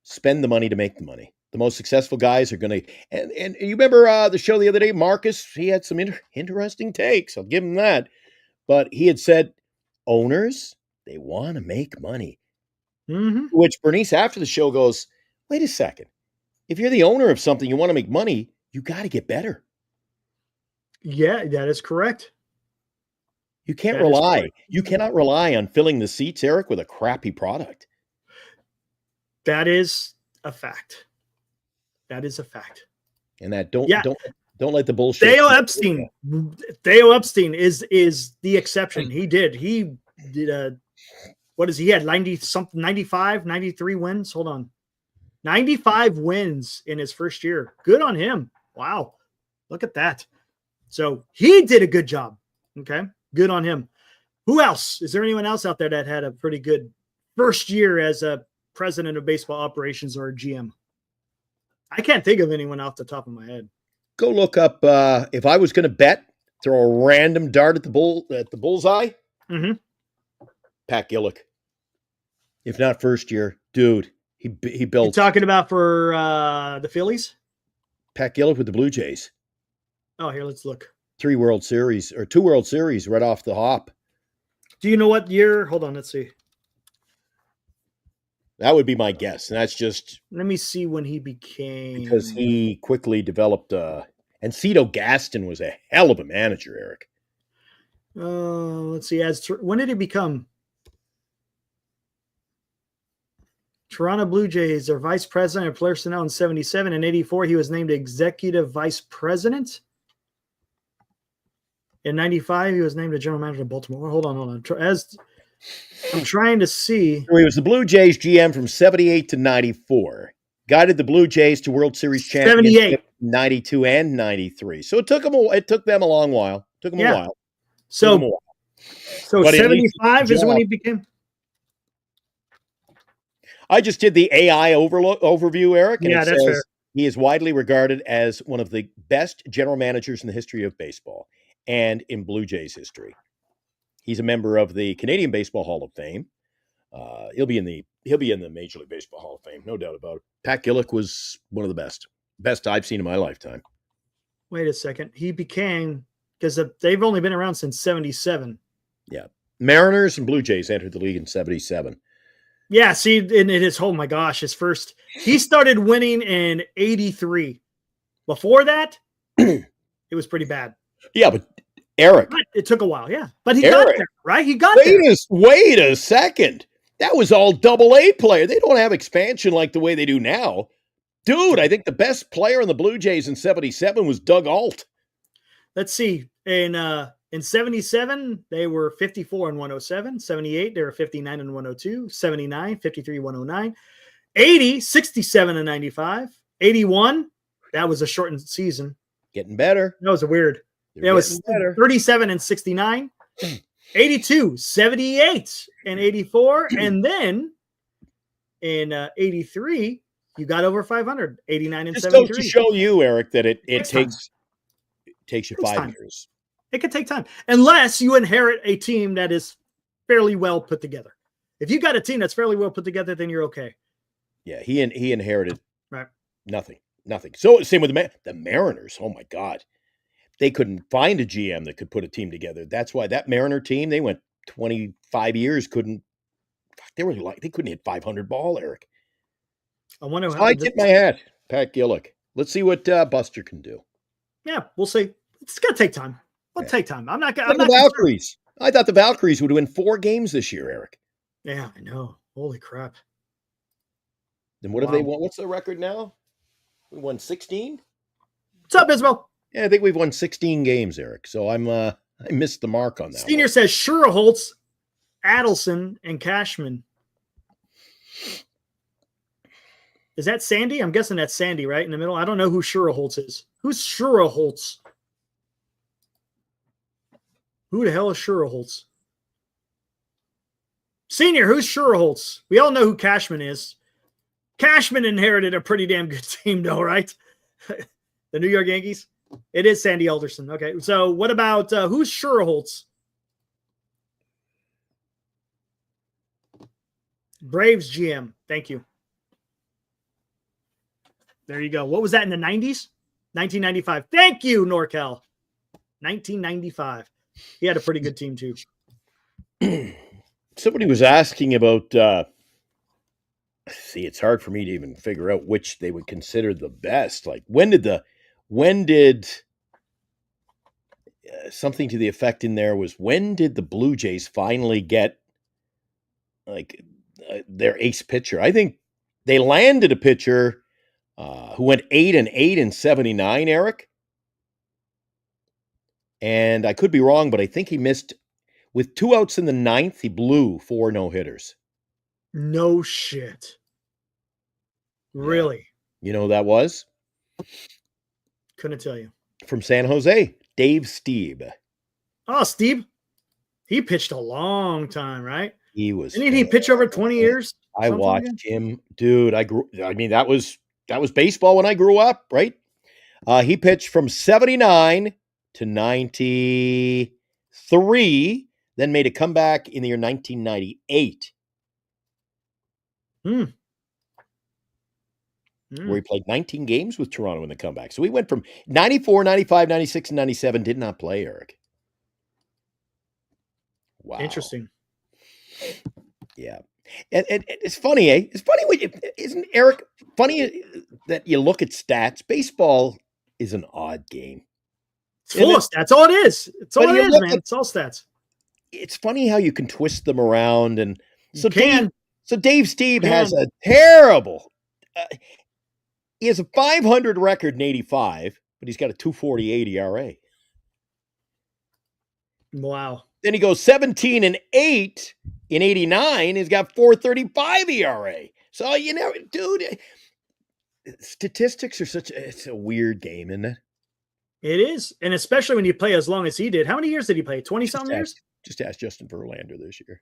spend the money to make the money. The most successful guys are going to. And you remember the show the other day, Marcus? He had some interesting takes. I'll give him that. But he had said, owners, they want to make money. Mm-hmm. Which Bernice, after the show, goes, wait a second. If you're the owner of something, you want to make money, you got to get better. Yeah, that is correct. You can't That is rely. correct. You cannot rely on filling the seats, Eric, with a crappy product. That is a fact. That is a fact. And that don't let the bullshit. Theo Epstein is the exception. He did what is he had 90 something 95 93 wins. Hold on. 95 wins in his first year. Good on him. Wow. Look at that. So he did a good job. Okay. Good on him. Who else? Is there anyone else out there that had a pretty good first year as a president of baseball operations or a GM? I can't think of anyone off the top of my head. Go look up. If I was going to bet, throw a random dart at the bullseye. Mm-hmm. Pat Gillick. If not first year, dude, he built. You talking about for the Phillies? Pat Gillick with the Blue Jays. Oh, here, let's look. 2 World Series right off the hop. Do you know what year? Hold on, let's see. That would be my guess. And that's just Let me see when he became. because he quickly developed. And Cito Gaston was a hell of a manager, Eric. Let's see. When did he become? Toronto Blue Jays, their vice president of personnel in 77 and 84. He was named executive vice president. In 95, he was named a general manager of Baltimore. Hold on. As I'm trying to see. He was the Blue Jays GM from 78 to 94. Guided the Blue Jays to World Series championship 92 and 93. So it took them a long while. Took them a while. So But at least 75 is when he became. I just did the AI overview, Eric, and Yeah, it that's says fair. he is widely regarded as one of the best general managers in the history of baseball and in Blue Jays history. He's a member of the Canadian Baseball Hall of Fame. He'll be in the Major League Baseball Hall of Fame, no doubt about it. Pat Gillick was one of the best I've seen in my lifetime. Wait a second. He became, because they've only been around since 77. Yeah, Mariners and Blue Jays entered the league in 77. Yeah, see, and it is, oh my gosh, he started winning in 83. Before that, it was pretty bad. Yeah, but Eric. But it took a while, yeah. But he got there, right? He got there. Wait a second. That was all double-A player. They don't have expansion like the way they do now. Dude, I think the best player in the Blue Jays in 77 was Doug Alt. Let's see. In 77, they were 54 and 107. 78, they were 59 and 102. 79, 53, 109. 80, 67 and 95. 81, that was a shortened season. Getting better. That was a weird. It was better. 37 and 69. 82, 78 and 84. And then in 83, you got over 500. 89 and Just 73. to show you, Eric, that it takes you 5 time. years. It could take time unless you inherit a team that is fairly well put together. If you got a team that's fairly well put together, then you're okay. Yeah, he inherited Right. nothing. So same with the Mariners. Oh my God, they couldn't find a GM that could put a team together. That's why that Mariner team, they went 25 years couldn't. They couldn't hit 500 ball, Eric. I wonder So how I tip my hat, Pat Gillick. Let's see what Buster can do. Yeah, we'll see. It's gonna take time. It'll take time. I'm not. The Valkyries. I thought the Valkyries would win 4 games this year, Eric. Yeah, I know. Holy crap. And what have they won? What's the record now? We won 16? What's up, Isabel? Yeah, I think we've won 16 games, Eric. So I missed the mark on that. Senior one. says Schuerholz, Adelson, and Cashman. Is that Sandy? I'm guessing that's Sandy, right in the middle. I don't know who Schuerholz is. Who's Schuerholz? Who the hell is Schuerholz? Senior, who's Schuerholz? We all know who Cashman is. Cashman inherited a pretty damn good team, though, right? The New York Yankees. It is Sandy Alderson. Okay, so what about who's Schuerholz? Braves GM. Thank you. There you go. What was that in the 90s? 1995. Thank you, NorCal. 1995. He had a pretty good team, too. Somebody was asking about, see, it's hard for me to even figure out which they would consider the best. Like, when did something to the effect in there was, when did the Blue Jays finally get, like, their ace pitcher? I think they landed a pitcher who went 8-8 in 79, Eric. And I could be wrong, but I think he missed with 2 outs in the 9th. He blew 4 no-hitters. No shit. Really? You know who that was? Couldn't tell you. From San Jose, Dave Stieb. Oh, Steve. He pitched a long time, right? He was. Didn't he pitch over 20 years? I watched him, dude. That was baseball when I grew up, right? He pitched from 79 to 93, then made a comeback in the year 1998. Where he played 19 games with Toronto in the comeback. So we went from 94, 95, 96, and 97. Did not play, Eric. Wow. Interesting. Yeah. And it's funny, eh? It's funny when isn't Eric funny that you look at stats? Baseball is an odd game. It's full of stats. That's all it is. It's all it is, man. It's all stats. It's funny how you can twist them around. And so Dave Stieb has a terrible he has a 500 record in 85, but he's got a 2.48 ERA. Wow. Then he goes 17-8 in 89. He's got 4.35 ERA. So, dude, statistics are it's a weird game, isn't it? It is. And especially when you play as long as he did. How many years did he play? 20-something years? Just ask Justin Verlander this year.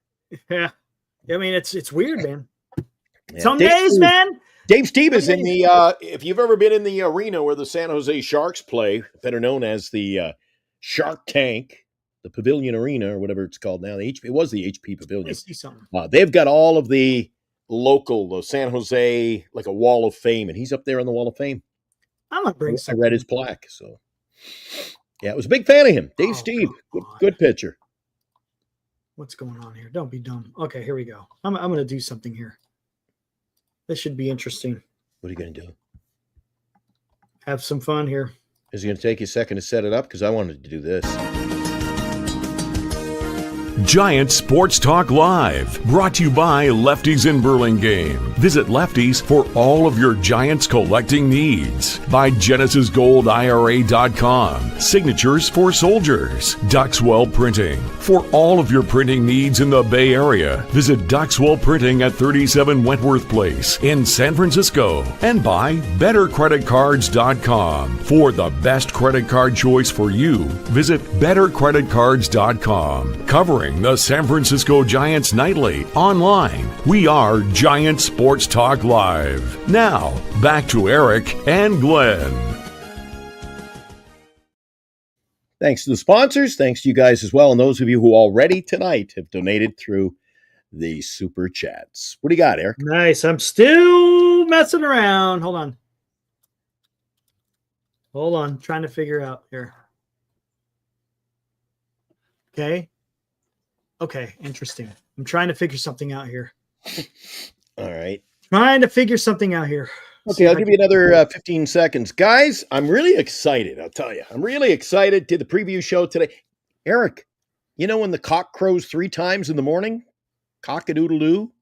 Yeah. I mean, it's weird, man. Yeah. Some days, man. Dave Stieb is in the, if you've ever been in the arena where the San Jose Sharks play, better known as the Shark Tank, the Pavilion Arena, or whatever it's called now. It was the HP Pavilion. I see something. They've got all of the San Jose, like a wall of fame, and he's up there on the wall of fame. I'm going to bring I read his plaque, so. Yeah, I was a big fan of him. Dave Stieb, good pitcher. What's going on here? Don't be dumb. Okay, here we go. I'm going to do something here. This should be interesting. What are you going to do? Have some fun here. Is it going to take you a second to set it up? Because I wanted to do this. Giant Sports Talk Live, brought to you by Lefties in Burlingame. Visit Lefties for all of your Giants collecting needs. By GenesisGoldIRA.com, signatures for soldiers. Duxwell Printing, for all of your printing needs in the Bay Area. Visit Duxwell Printing at 37 Wentworth Place in San Francisco. And by BetterCreditCards.com, for the best credit card choice for you. Visit BetterCreditCards.com, covering the San Francisco Giants nightly. Online, we are Giant Sports Talk Live. Now, back to Eric and Glenn. Thanks to the sponsors. Thanks to you guys as well. And those of you who already tonight have donated through the Super Chats. What do you got, Eric? Nice. I'm still messing around. Hold on. Trying to figure out here. Okay, interesting. I'm trying to figure something out here. All right. Okay, I'll give you another 15 seconds. Guys, I'm really excited, I'll tell you. I'm really excited. Did the preview show today. Eric, you know when the cock crows 3 times in the morning? cock-a-doodle-doo.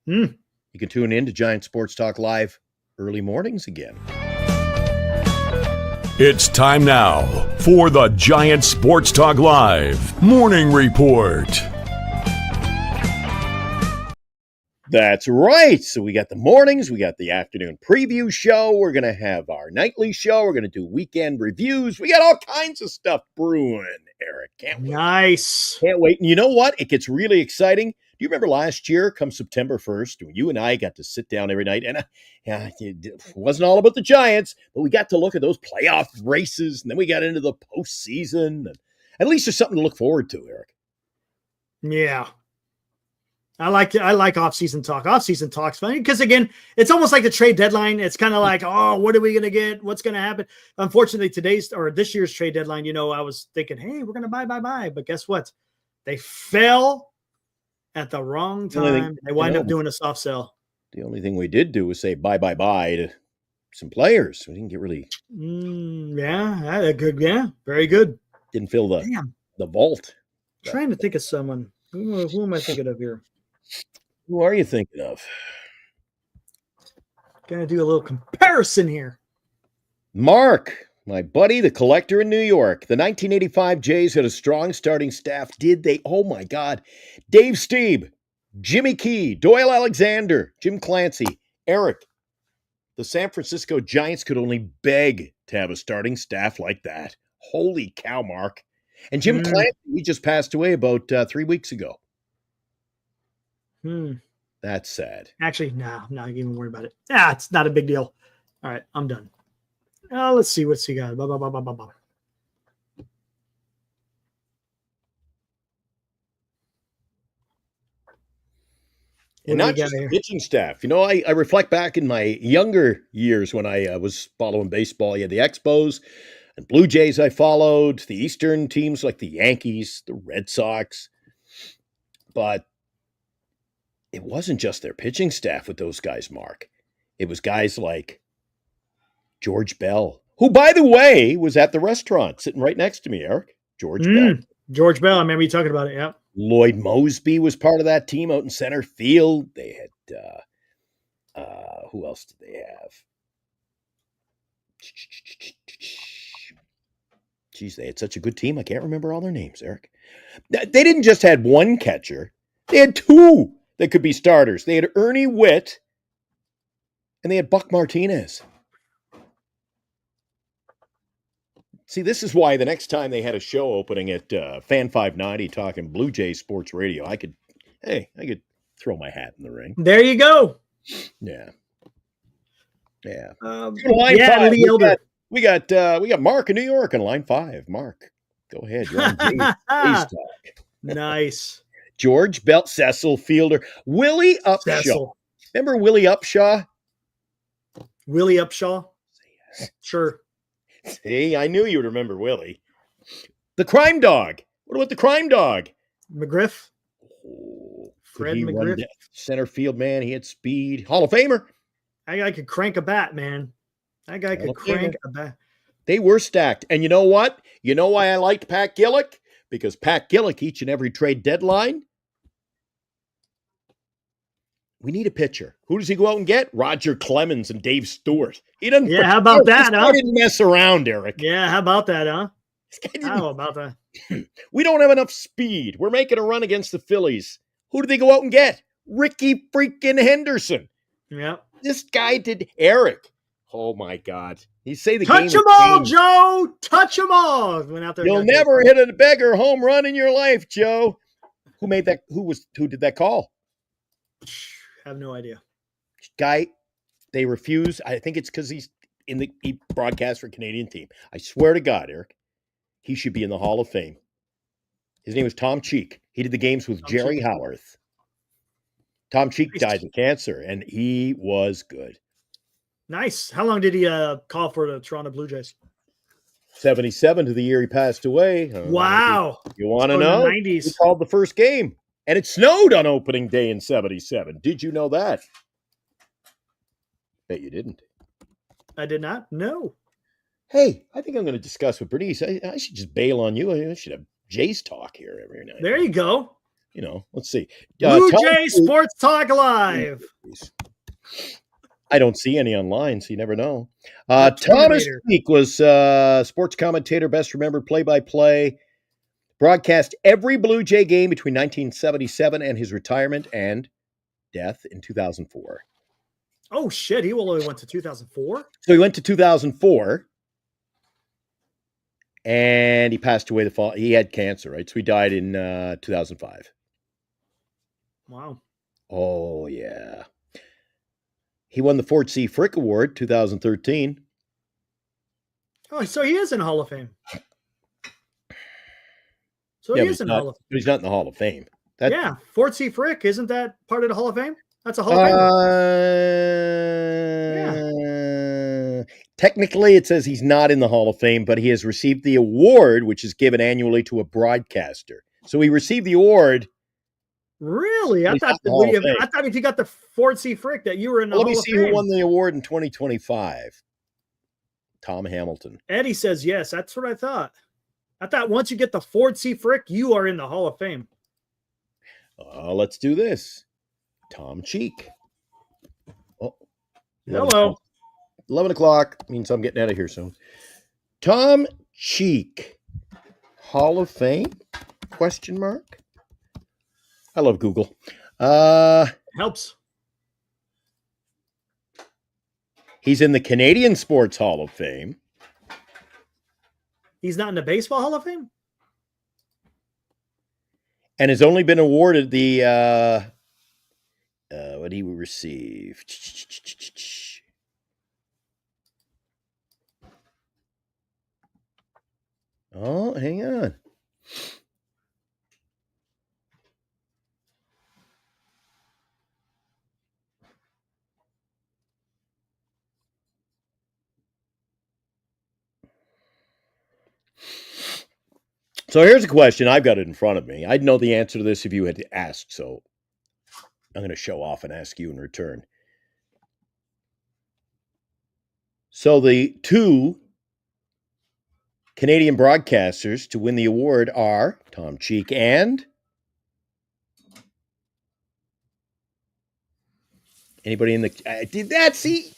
Hmm. You can tune in to Giant Sports Talk Live early mornings again. It's time now for the Giant Sports Talk Live Morning Report. That's right. So we got the mornings, we got the afternoon preview show. We're going to have our nightly show. We're going to do weekend reviews. We got all kinds of stuff brewing, Eric. Can't wait. Nice. Can't wait. And you know what? It gets really exciting. Do you remember last year, come September 1st, when you and I got to sit down every night? And it wasn't all about the Giants, but we got to look at those playoff races. And then we got into the postseason. And at least there's something to look forward to, Eric. Yeah. I like off-season talk. Off-season talk's funny because, again, it's almost like the trade deadline. It's kind of like, oh, what are we going to get? What's going to happen? Unfortunately, this year's trade deadline, I was thinking, hey, we're going to buy. But guess what? They fell at the wrong time. They wind up doing a soft sell. The only thing we did do was say bye to some players. We didn't get really. Good. Yeah, very good. Didn't fill the vault. Trying to think of someone. Who am I thinking of here? Who are you thinking of? Gonna do a little comparison here. Mark, my buddy, the collector in New York. The 1985 Jays had a strong starting staff. Did they? Oh, my God. Dave Stieb, Jimmy Key, Doyle Alexander, Jim Clancy, Eric. The San Francisco Giants could only beg to have a starting staff like that. Holy cow, Mark. And Jim Clancy, he just passed away about 3 weeks ago. That's sad. Actually, no, not even worry about it. It's not a big deal. All right, I'm done. Let's see what's he got. And not just the pitching staff. I reflect back in my younger years when I was following baseball. You had the Expos and Blue Jays I followed, the Eastern teams like the Yankees, the Red Sox. But it wasn't just their pitching staff with those guys, Mark. It was guys like George Bell, who, by the way, was at the restaurant sitting right next to me, Eric. George Bell. George Bell, I remember you talking about it, yeah. Lloyd Mosby was part of that team out in center field. They had, who else did they have? Geez, they had such a good team. I can't remember all their names, Eric. They didn't just have one catcher. They had two that could be starters. They had Ernie Witt and they had Buck Martinez. See, this is why the next time they had a show opening at Fan 590 talking Blue Jays sports radio, I could throw my hat in the ring. There you go. Yeah. Lee Elder. We got Mark in New York on line 5. Mark, go ahead. You're on Jays talk. Nice. George Bell, Cecil Fielder, Willie Upshaw. Cecil. Remember Willie Upshaw? Willie Upshaw? Sure. See, I knew you would remember Willie. The Crime Dog. What about the Crime Dog? McGriff. Oh, Fred McGriff. Center field, man. He had speed. Hall of Famer. That guy could crank a bat, man. That guy could crank a bat. They were stacked. And you know what? You know why I liked Pat Gillick? Because Pat Gillick, each and every trade deadline, we need a pitcher. Who does he go out and get? Roger Clemens and Dave Stewart. He doesn't. Yeah, how about that, huh? He didn't mess around, Eric. Yeah, how about that, huh? How about that? We don't have enough speed. We're making a run against the Phillies. Who did they go out and get? Ricky freaking Henderson. Yeah. This guy did. Eric. Oh, my God. You say the Touch them all, Joe. Touch them all. Went out there. You'll never hit a beggar home run in your life, Joe. Who made that? Who did that call? I have no idea. Guy, they refuse. I think it's because he broadcasts for a Canadian team. I swear to God, Eric, he should be in the Hall of Fame. His name was Tom Cheek. He did the games with Jerry Howarth. Tom Cheek died of cancer, and he was good. Nice. How long did he call for the Toronto Blue Jays? 77 to the year he passed away. Wow. You want to know? 90s. He called the first game, and it snowed on opening day in 77. Did you know that? Bet you didn't. I did not. No. Hey, I think I'm going to discuss with Bernice. I should just bail on you. I should have Jays talk here every night. There you go. let's see. Blue Tom Jay Sports Talk Live. I don't see any online, so you never know. The Thomas Terminator. Peak was sports commentator, best remembered play-by-play. Broadcast every Blue Jay game between 1977 and his retirement and death in 2004. Oh, shit. He only went to 2004? So he went to 2004, and he passed away the fall. He had cancer, right? So he died in 2005. Wow. Oh, yeah. He won the Ford C. Frick Award 2013. Oh, so he is in the Hall of Fame. So Yeah, he but is in the Hall of Fame. he's not in the Hall of Fame. Yeah. Ford C. Frick, isn't that part of the Hall of Fame? That's a Hall of Fame. Technically, it says he's not in the Hall of Fame, but he has received the award, which is given annually to a broadcaster. So he received the award. Really? I He's thought, not in the Hall of Fame. I thought if you got the Ford C. Frick that you were in the Let Hall me of see Fame. who won the award in 2025. Tom Hamilton. Eddie says yes. That's what I thought. I thought once you get the Ford C. Frick, you are in the Hall of Fame. Let's do this. Tom Cheek. Oh, Hello. 11 o'clock means I'm getting out of here soon. Tom Cheek. Hall of Fame? Question mark. I love Google. Helps. He's in the Canadian Sports Hall of Fame. He's not in the Baseball Hall of Fame? And has only been awarded the what he received. Oh, hang on. So here's a question. I've got it in front of me. I'd know the answer to this if you had asked. So I'm going to show off and ask you in return. So the two Canadian broadcasters to win the award are Tom Cheek and anybody in the did that see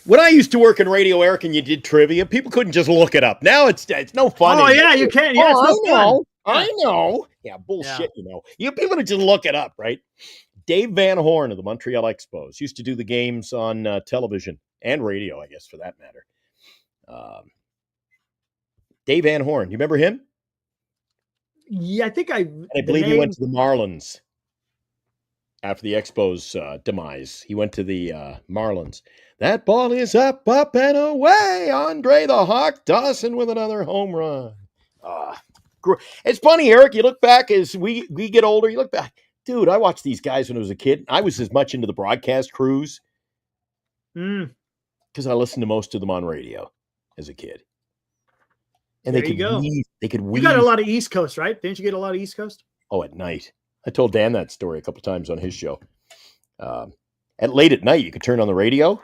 when I used to work in radio, Eric, and you did trivia, people couldn't just look it up. Now it's no fun. Oh, yeah, you can. Yeah, I know. fun. I know. Yeah, bullshit, You people to just look it up, right? Dave Van Horn of the Montreal Expos used to do the games on television and radio, I guess, for that matter. Dave Van Horn. You remember him? Yeah, I think I believe he went to the Marlins after the Expos' demise. He went to the Marlins. That ball is up, and away. Andre the Hawk Dawson with another home run. It's funny, Eric. You look back as we get older. You look back. Dude, I watched these guys when I was a kid. I was as much into the broadcast crews because I listened to most of them on radio as a kid. And there you go. They could You got a lot of East Coast, right? Didn't you get a lot of East Coast? Oh, at night. I told Dan that story a couple of times on his show. At late at night, you could turn on the radio.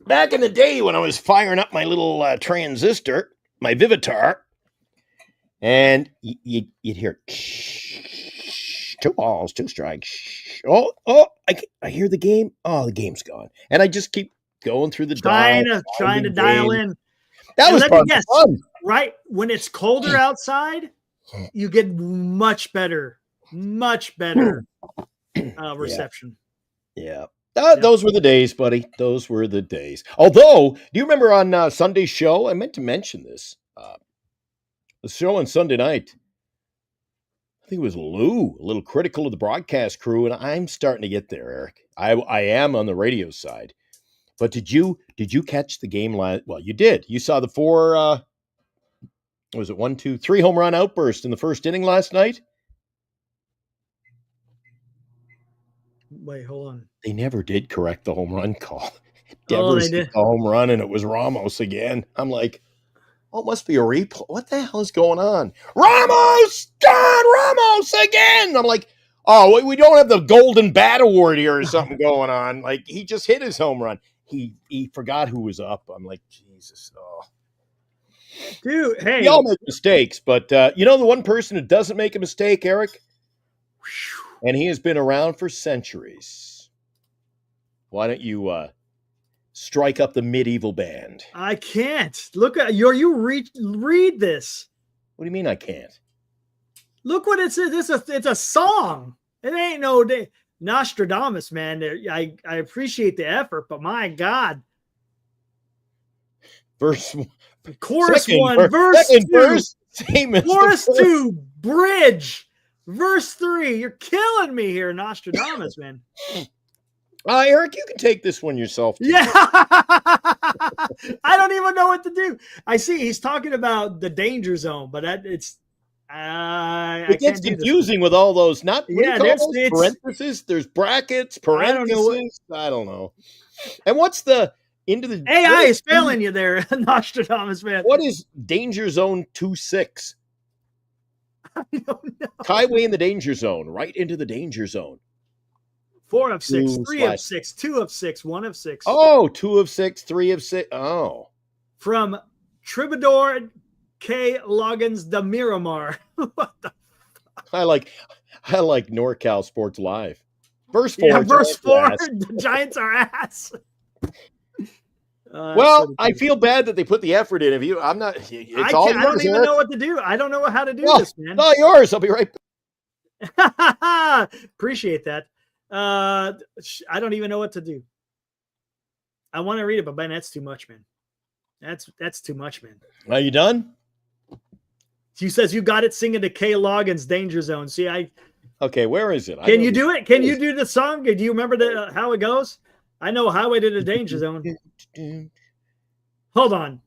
Back in the day when I was firing up my little transistor, my Vivitar, and you'd hear 2 balls, 2 strikes. Oh! I hear the game. Oh, the game's gone, and I just keep going through the trying to dial in. That was fun. Right when it's colder outside, you get much better reception. Yeah. Those were the days, buddy. Those were the days. Although, do you remember on Sunday's show? I meant to mention this. The show on Sunday night, I think it was Lou, a little critical of the broadcast crew, and I'm starting to get there, Eric. I am on the radio side. But did you catch the game last? Well, you did. You saw the 4, was it 1, 2, 3 home run outburst in the first inning last night? Wait, hold on. They never did correct the home run call. Devers hit the home run, and it was Ramos again. I'm like, oh, it must be a replay. What the hell is going on? Ramos! Don Ramos again! I'm like, oh, we don't have the Golden Bat Award here or something going on. Like, he just hit his home run. He forgot who was up. I'm like, Jesus. Oh. Dude, hey. We all make mistakes, but you know the one person who doesn't make a mistake, Eric? And he has been around for centuries. Why don't you strike up the medieval band? I can't. Look at you read this. What do you mean I can't? Look what it says. It's a song. It ain't no day. Nostradamus, man. I appreciate the effort, but my God. Chorus one, verse two, verse, same as chorus 2, bridge, verse 3. You're killing me here, Nostradamus, man. Eric, you can take this one yourself. Too. Yeah. I don't even know what to do. I see he's talking about the danger zone, but it gets confusing with all those. There's parentheses. There's brackets, parentheses. I don't know. And what's the into the AI is failing you there, Nostradamus, man. What is danger zone 2-6? I don't know. Highway in the danger zone, right into the danger zone. 4 of 6, 3 of 6, 2 of 6, 1 of 6. Oh, 2 of 6, 3 of 6. Oh. From Troubadour K. Loggins de Miramar. What the fuck? I like NorCal Sports Live. Verse 4. Yeah, verse 4. The Giants are ass. Well, I feel bad that they put the effort in. I'm not. It's all yours, I don't even Eric. know what to do. I don't know how to do this, man. It's all yours. I'll be right back. Appreciate that. I don't even know what to do. I want to read it, but man, that's too much, man. That's too much, man. Are you done? She says you got it singing to K. Loggins' Danger Zone. See, Okay, where is it? Can you do it? Can you do the song? Do you remember how it goes? I know Highway to the Danger Zone. Hold on.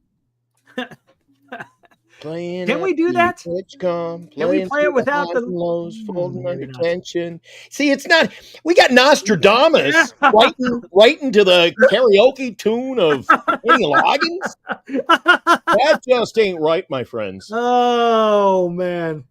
Can we do that? Can we play it without the lows folding under tension? See, it's not. We got Nostradamus right into the karaoke tune of Kenny Loggins. That just ain't right, my friends. Oh man!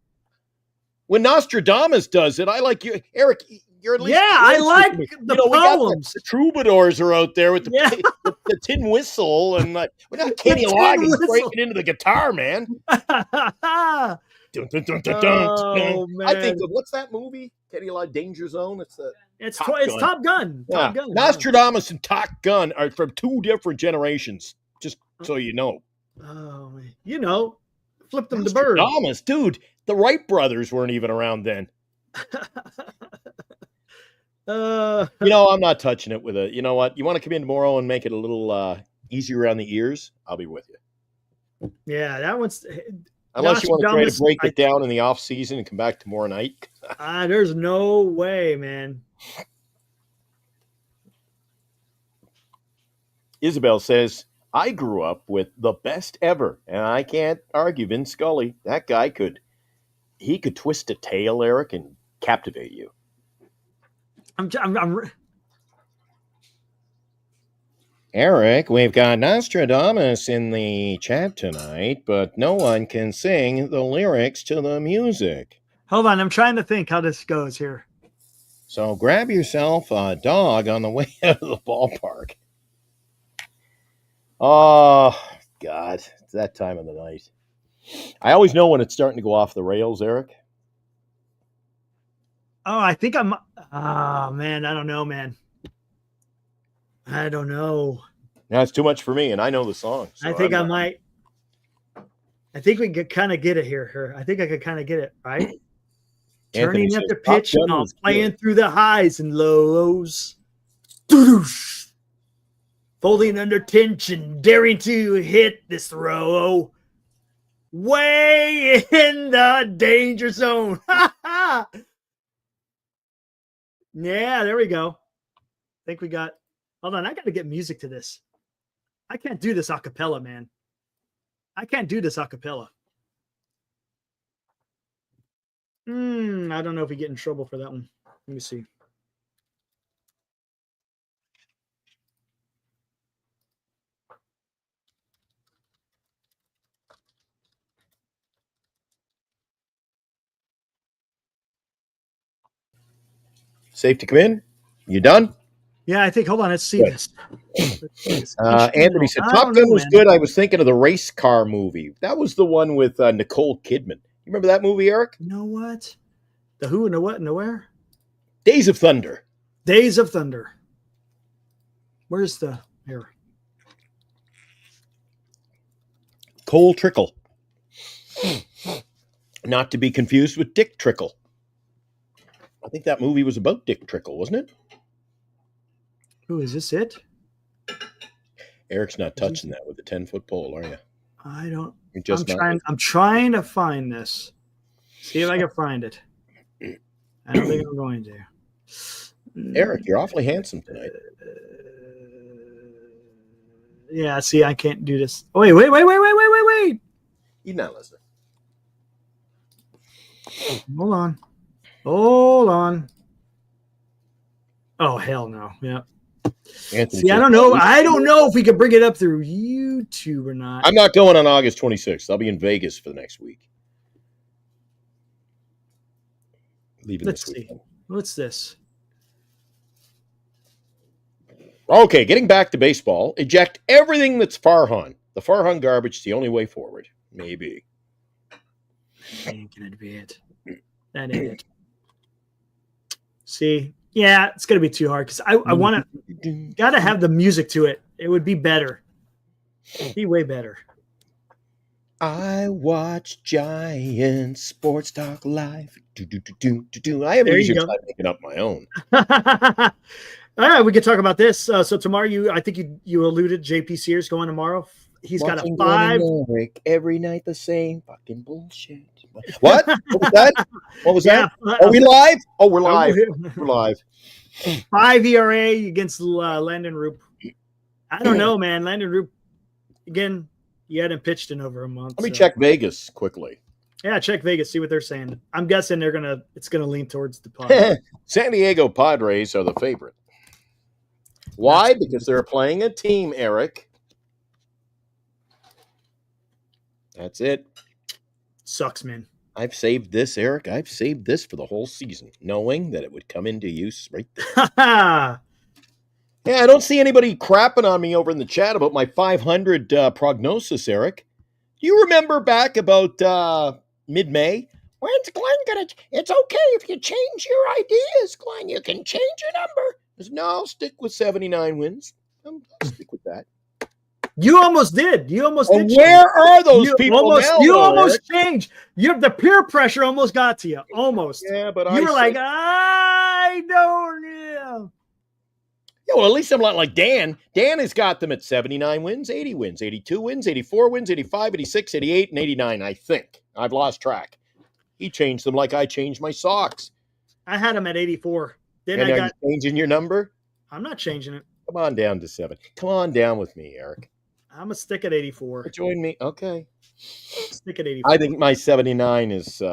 When Nostradamus does it, I like you, Eric. You're at least I like the poems. The troubadours are out there with the tin whistle, and we're not Kenny Loggins breaking into the guitar, man. Dun, dun, dun, dun, dun. Man. I think of what's that movie? Kenny Loggins Danger Zone. It's Top Gun. Yeah. Top Gun. Nostradamus and Top Gun are from 2 different generations. Just so you know. Oh, flip them to bird. Nostradamus, dude. The Wright brothers weren't even around then. I'm not touching it with you know what? You want to come in tomorrow and make it a little easier around the ears? I'll be with you. Yeah, that one's. Unless you want to try to break it down in the off season and come back tomorrow night. There's no way, man. Isabel says, I grew up with the best ever, and I can't argue Vin Scully. That guy could twist a tail, Eric, and captivate you. Eric, we've got Nostradamus in the chat tonight, but no one can sing the lyrics to the music. Hold on, I'm trying to think how this goes here. So grab yourself a dog on the way out of the ballpark. Oh, God, it's that time of the night. I always know when it's starting to go off the rails, Eric. Oh, I think I'm. Oh, man, I don't know, man. I don't know. That's too much for me, and I know the song. So I think I might. I think we could kind of get it here. I think I could kind of get it, right? Anthony Turning at the pitch, playing through the highs and lows. Folding under tension, daring to hit this throw. Way in the danger zone. Yeah, there we go. I think we got. Hold on, I got to get music to this. I can't do this a cappella, man. I can't do this a cappella. I don't know if we get in trouble for that one. Let me see. Safe to come in? You done? Yeah, I think. Hold on, let's see Good. this. Let's see this. Anthony said I Top don't Gun know, was man. good. I was thinking of the race car movie. That was the one with Nicole Kidman. You remember that movie, Eric? You know what? The who and the what and the where? Days of Thunder. Days of Thunder. Where's the here? Cole Trickle. Not to be confused with Dick Trickle. I think that movie was about Dick Trickle, wasn't it? Who is this? It? Eric's not touching that with a 10-foot pole, are you? I don't. You're just not. I'm trying to find this. See if I can find it. I don't think I'm going to. Eric, you're awfully handsome tonight. Yeah, see, I can't do this. Oh, wait. You're not listening. Hold on. Oh, hell no. Yeah. Anthony See, I said, don't know. I don't know if we can bring it up through YouTube or not. I'm not going on August 26th. I'll be in Vegas for the next week. Leaving Let's this see. weekend. What's this? Okay, getting back to baseball. Eject everything that's Farhan. The Farhan garbage is the only way forward. Maybe. Ain't gonna be it. That ain't it. See, yeah, it's gonna be too hard because I want to. Gotta have the music to it. It would be better. Be way better. I watch Giant Sports Talk Live. I have There you easier go. time making up my own. All right, we can talk about this. So tomorrow, I think you alluded JP Sears going tomorrow. He's got a Watching 5. Glenn and Eric every night the same fucking bullshit. What? What was that? What was that? Are we live? Oh, we're live. We're live. 5 ERA against Landon Roop. I don't know, man. Landon Roop, again, he hadn't pitched in over a month. Let me check Vegas quickly. Yeah, check Vegas, see what they're saying. I'm guessing it's gonna lean towards the Padres. San Diego Padres are the favorite. Why? Because they're playing a team, Eric. That's it. Sucks, man. I've saved this, Eric. I've saved this for the whole season, knowing that it would come into use right there. Yeah, I don't see anybody crapping on me over in the chat about my 500 prognosis, Eric. Do you remember back about mid-May? When's Glenn going to... It's okay if you change your ideas, Glenn. You can change your number. No, I'll stick with 79 wins. I'll stick with that. You almost did. You almost did. Where are those people now? You almost changed. The peer pressure almost got to you. Almost. Yeah, but you were like, I don't know. Yeah, well, at least I'm not like Dan. Dan has got them at 79 wins, 80 wins, 82 wins, 84 wins, 85, 86, 88, and 89, I think. I've lost track. He changed them like I changed my socks. I had him at 84. Then and I are got. you changing your number? I'm not changing it. Come on down to 7. Come on down with me, Eric. I'm a stick at 84. Join me. Okay. Stick at 84. I think my 79 is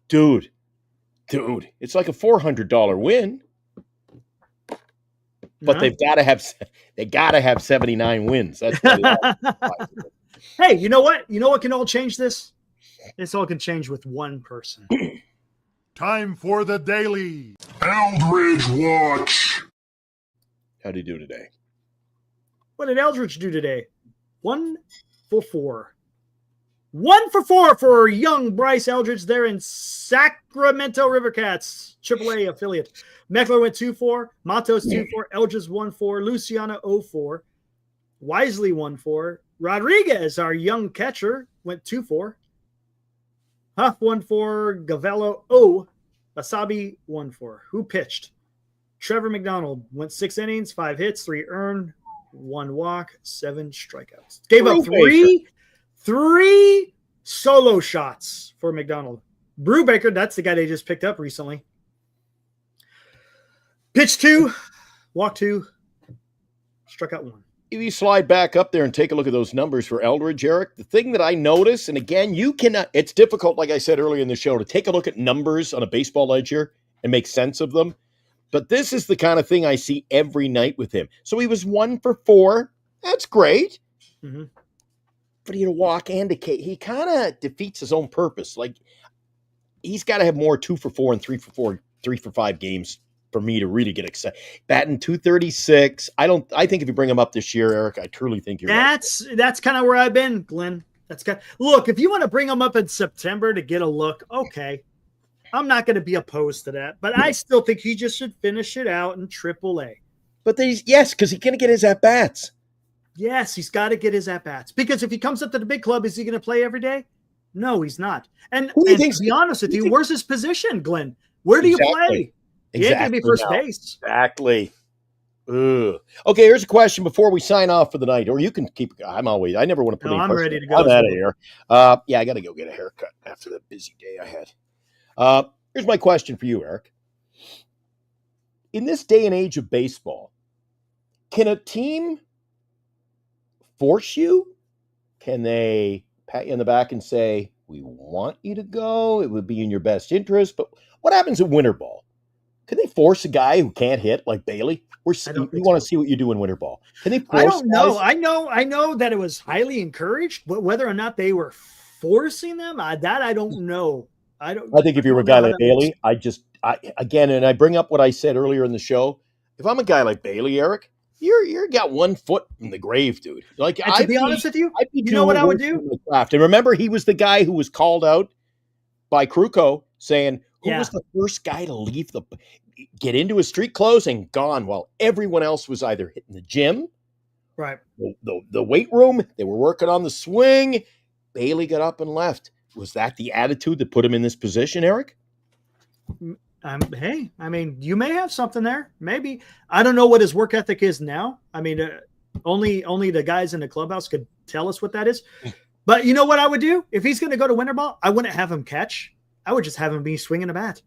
dude, it's like a $400 win. But No? they gotta have 79 wins. That's Hey, you know what? You know what can all change this? This all can change with one person. Time for the daily Eldridge Watch. How'd he do today? What did Eldridge do today? 1 for 4. 1 for 4 for young Bryce Eldridge there in Sacramento Rivercats, AAA affiliate. Meckler went 2-4, Matos 2-4, Eldridge 1-4, Luciano 0-4, Wisely 1-4, Rodriguez, our young catcher, went 2-4, Huff 1-4, Gavello 0, Wasabi 1-4. Who pitched? Trevor McDonald went 6 innings, 5 hits, 3 earned, 1 walk, 7 strikeouts. Gave up three solo shots for McDonald. Brubaker, that's the guy they just picked up recently. Pitch 2, walk 2, struck out 1. If you slide back up there and take a look at those numbers for Eldridge, Eric, the thing that I notice, and again, you cannot, it's difficult, like I said earlier in the show, to take a look at numbers on a baseball ledger and make sense of them. But this is the kind of thing I see every night with him. So he was 1 for 4. That's great. Mm-hmm. But he had a walk and a K. He kind of defeats his own purpose. Like, he's got to have more 2 for 4 and 3 for 4, 3 for 5 games for me to really get excited. Batting 236. I think if you bring him up this year, Eric, I truly think you're right. That's kind of where I've been, Glenn. Look, if you want to bring him up in September to get a look, okay. I'm not going to be opposed to that, but I still think he just should finish it out in AAA. But because he's going to get his at-bats. Yes, he's got to get his at-bats. Because if he comes up to the big club, is he going to play every day? No, he's not. And to be honest with you, where's his position, Glenn? Where do you play? He ain't going to be first base. Exactly. Ugh. Okay, here's a question before we sign off for the night. Or you can keep – I never want to put any I'm ready to go. I'm out of here. I got to go get a haircut after the busy day I had. Here's my question for you, Eric. In this day and age of baseball, can a team force you? Can they pat you on the back and say, we want you to go, it would be in your best interest? But what happens in winter ball? Can they force a guy who can't hit like Bailey? We want to see what you do in winter ball. Can they force I don't know. guys? I know that it was highly encouraged, but whether or not they were forcing them, I don't know. I think if you're a guy like Bailey, and I bring up what I said earlier in the show. If I'm a guy like Bailey, Eric, you're got 1 foot in the grave, dude. Like, to be honest with you, you know what I would do? And remember, he was the guy who was called out by Kruko saying, who was the first guy to get into his street clothes and gone while everyone else was either hitting the gym, right? The weight room, they were working on the swing. Bailey got up and left. Was that the attitude that put him in this position, Eric? Hey, I mean, you may have something there. Maybe. I don't know what his work ethic is now. I mean, only the guys in the clubhouse could tell us what that is. But you know what I would do? If he's going to go to winter ball, I wouldn't have him catch. I would just have him be swinging the bat.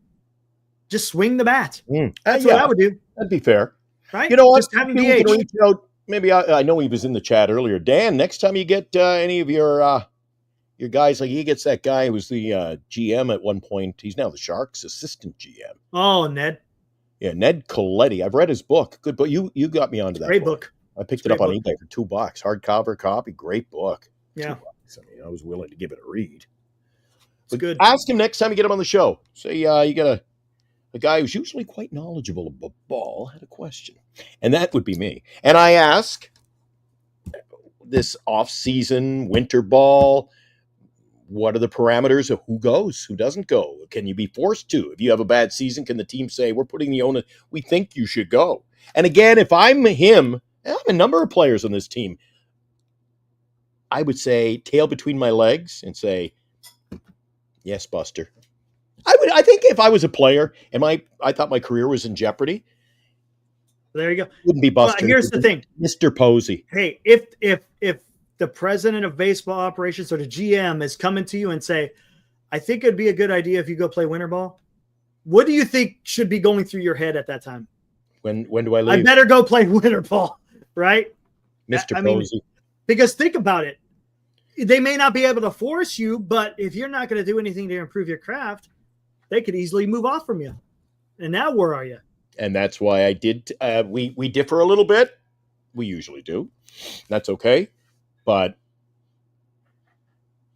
Just swing the bat. That's what I would do. That'd be fair. Right? You know what? Just have him DH. Maybe I know he was in the chat earlier. Dan, next time you get any of your guys, like he gets that guy who was the GM at one point. He's now the Sharks assistant GM. Oh, Ned. Yeah, Ned Coletti. I've read his book. Good book. You got me onto that. Great book. I picked it up on eBay for $2. Hardcover copy. Great book. Yeah. $2. I mean, I was willing to give it a read. It's good. Ask him next time you get him on the show. Say you got a guy who's usually quite knowledgeable about ball had a question. And that would be me. And I ask this off-season winter ball, what are the parameters of who goes, who doesn't go? Can you be forced to? If you have a bad season, can the team say, we're putting the onus, we think you should go? And again, if I'm him, and I'm a number of players on this team, I would say tail between my legs and say, yes, Buster. I think if I was a player and I thought my career was in jeopardy, there you go. Wouldn't be Buster. Here's the thing, Mr. Posey. Hey, if the president of baseball operations or the GM is coming to you and say, I think it'd be a good idea if you go play winter ball, what do you think should be going through your head at that time? When do I leave? I better go play winter ball, right? Mr. Posey. Because think about it. They may not be able to force you, but if you're not going to do anything to improve your craft, they could easily move off from you. And now where are you? And that's why I did. We differ a little bit. We usually do. That's okay. But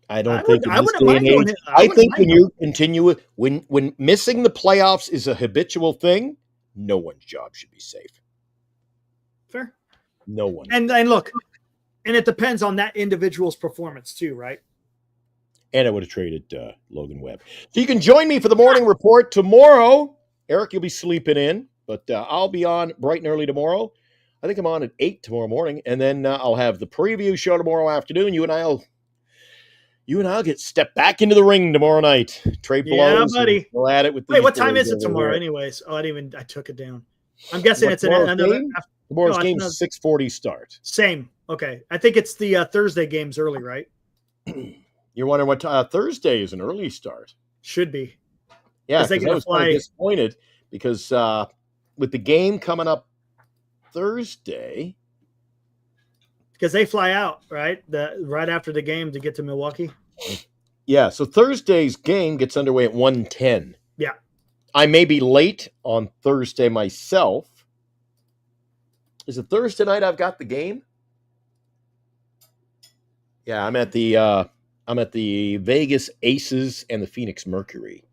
I don't think in this day and age, I think when you continue when missing the playoffs is a habitual thing, no one's job should be safe. Fair. No one. And look, and it depends on that individual's performance too, right? And I would have traded Logan Webb. So you can join me for the morning report tomorrow. Eric, you'll be sleeping in, but I'll be on bright and early tomorrow. I think I'm on at 8 tomorrow morning, and then I'll have the preview show tomorrow afternoon. You and I'll get stepped back into the ring tomorrow night. Trade blows. Yeah, buddy. We'll add it with. Wait, what time is it tomorrow? Anyways, I took it down. I'm guessing it's another. Tomorrow's game's 6:40 start. Same. Okay, I think it's the Thursday games early, right? You're wondering what Thursday is an early start. Should be. Yeah, because I was kind of disappointed because with the game coming up Thursday, because they fly out right after the game to get to Milwaukee. Yeah, so Thursday's game gets underway at 1:10. Yeah, I may be late on Thursday myself. Is it Thursday night I've got the game? Yeah, I'm at the Vegas Aces and the Phoenix Mercury.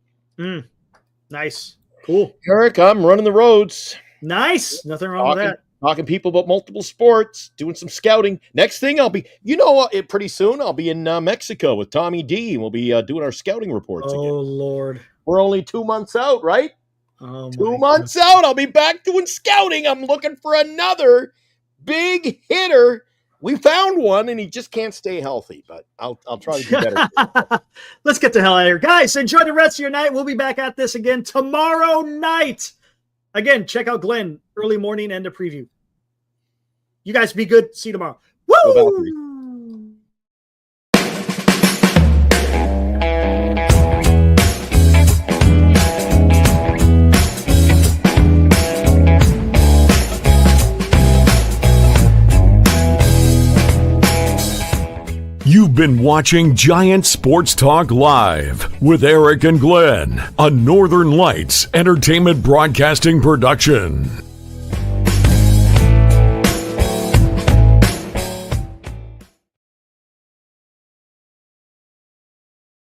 Nice. Cool. Eric, I'm running the roads. Nice. Nothing wrong with that. Talking people about multiple sports, doing some scouting. Next thing I'll be, pretty soon I'll be in Mexico with Tommy D. We'll be doing our scouting reports again. Oh, Lord. We're only 2 months out, right? Oh, 2 months out, I'll be back doing scouting. I'm looking for another big hitter. We found one, and he just can't stay healthy, but I'll try to do better. Let's get the hell out of here. Guys, enjoy the rest of your night. We'll be back at this again tomorrow night. Again, check out Glenn, early morning and the preview. You guys be good. See you tomorrow. Woo! You've been watching Giant Sports Talk Live with Eric and Glenn, a Northern Lights Entertainment Broadcasting production.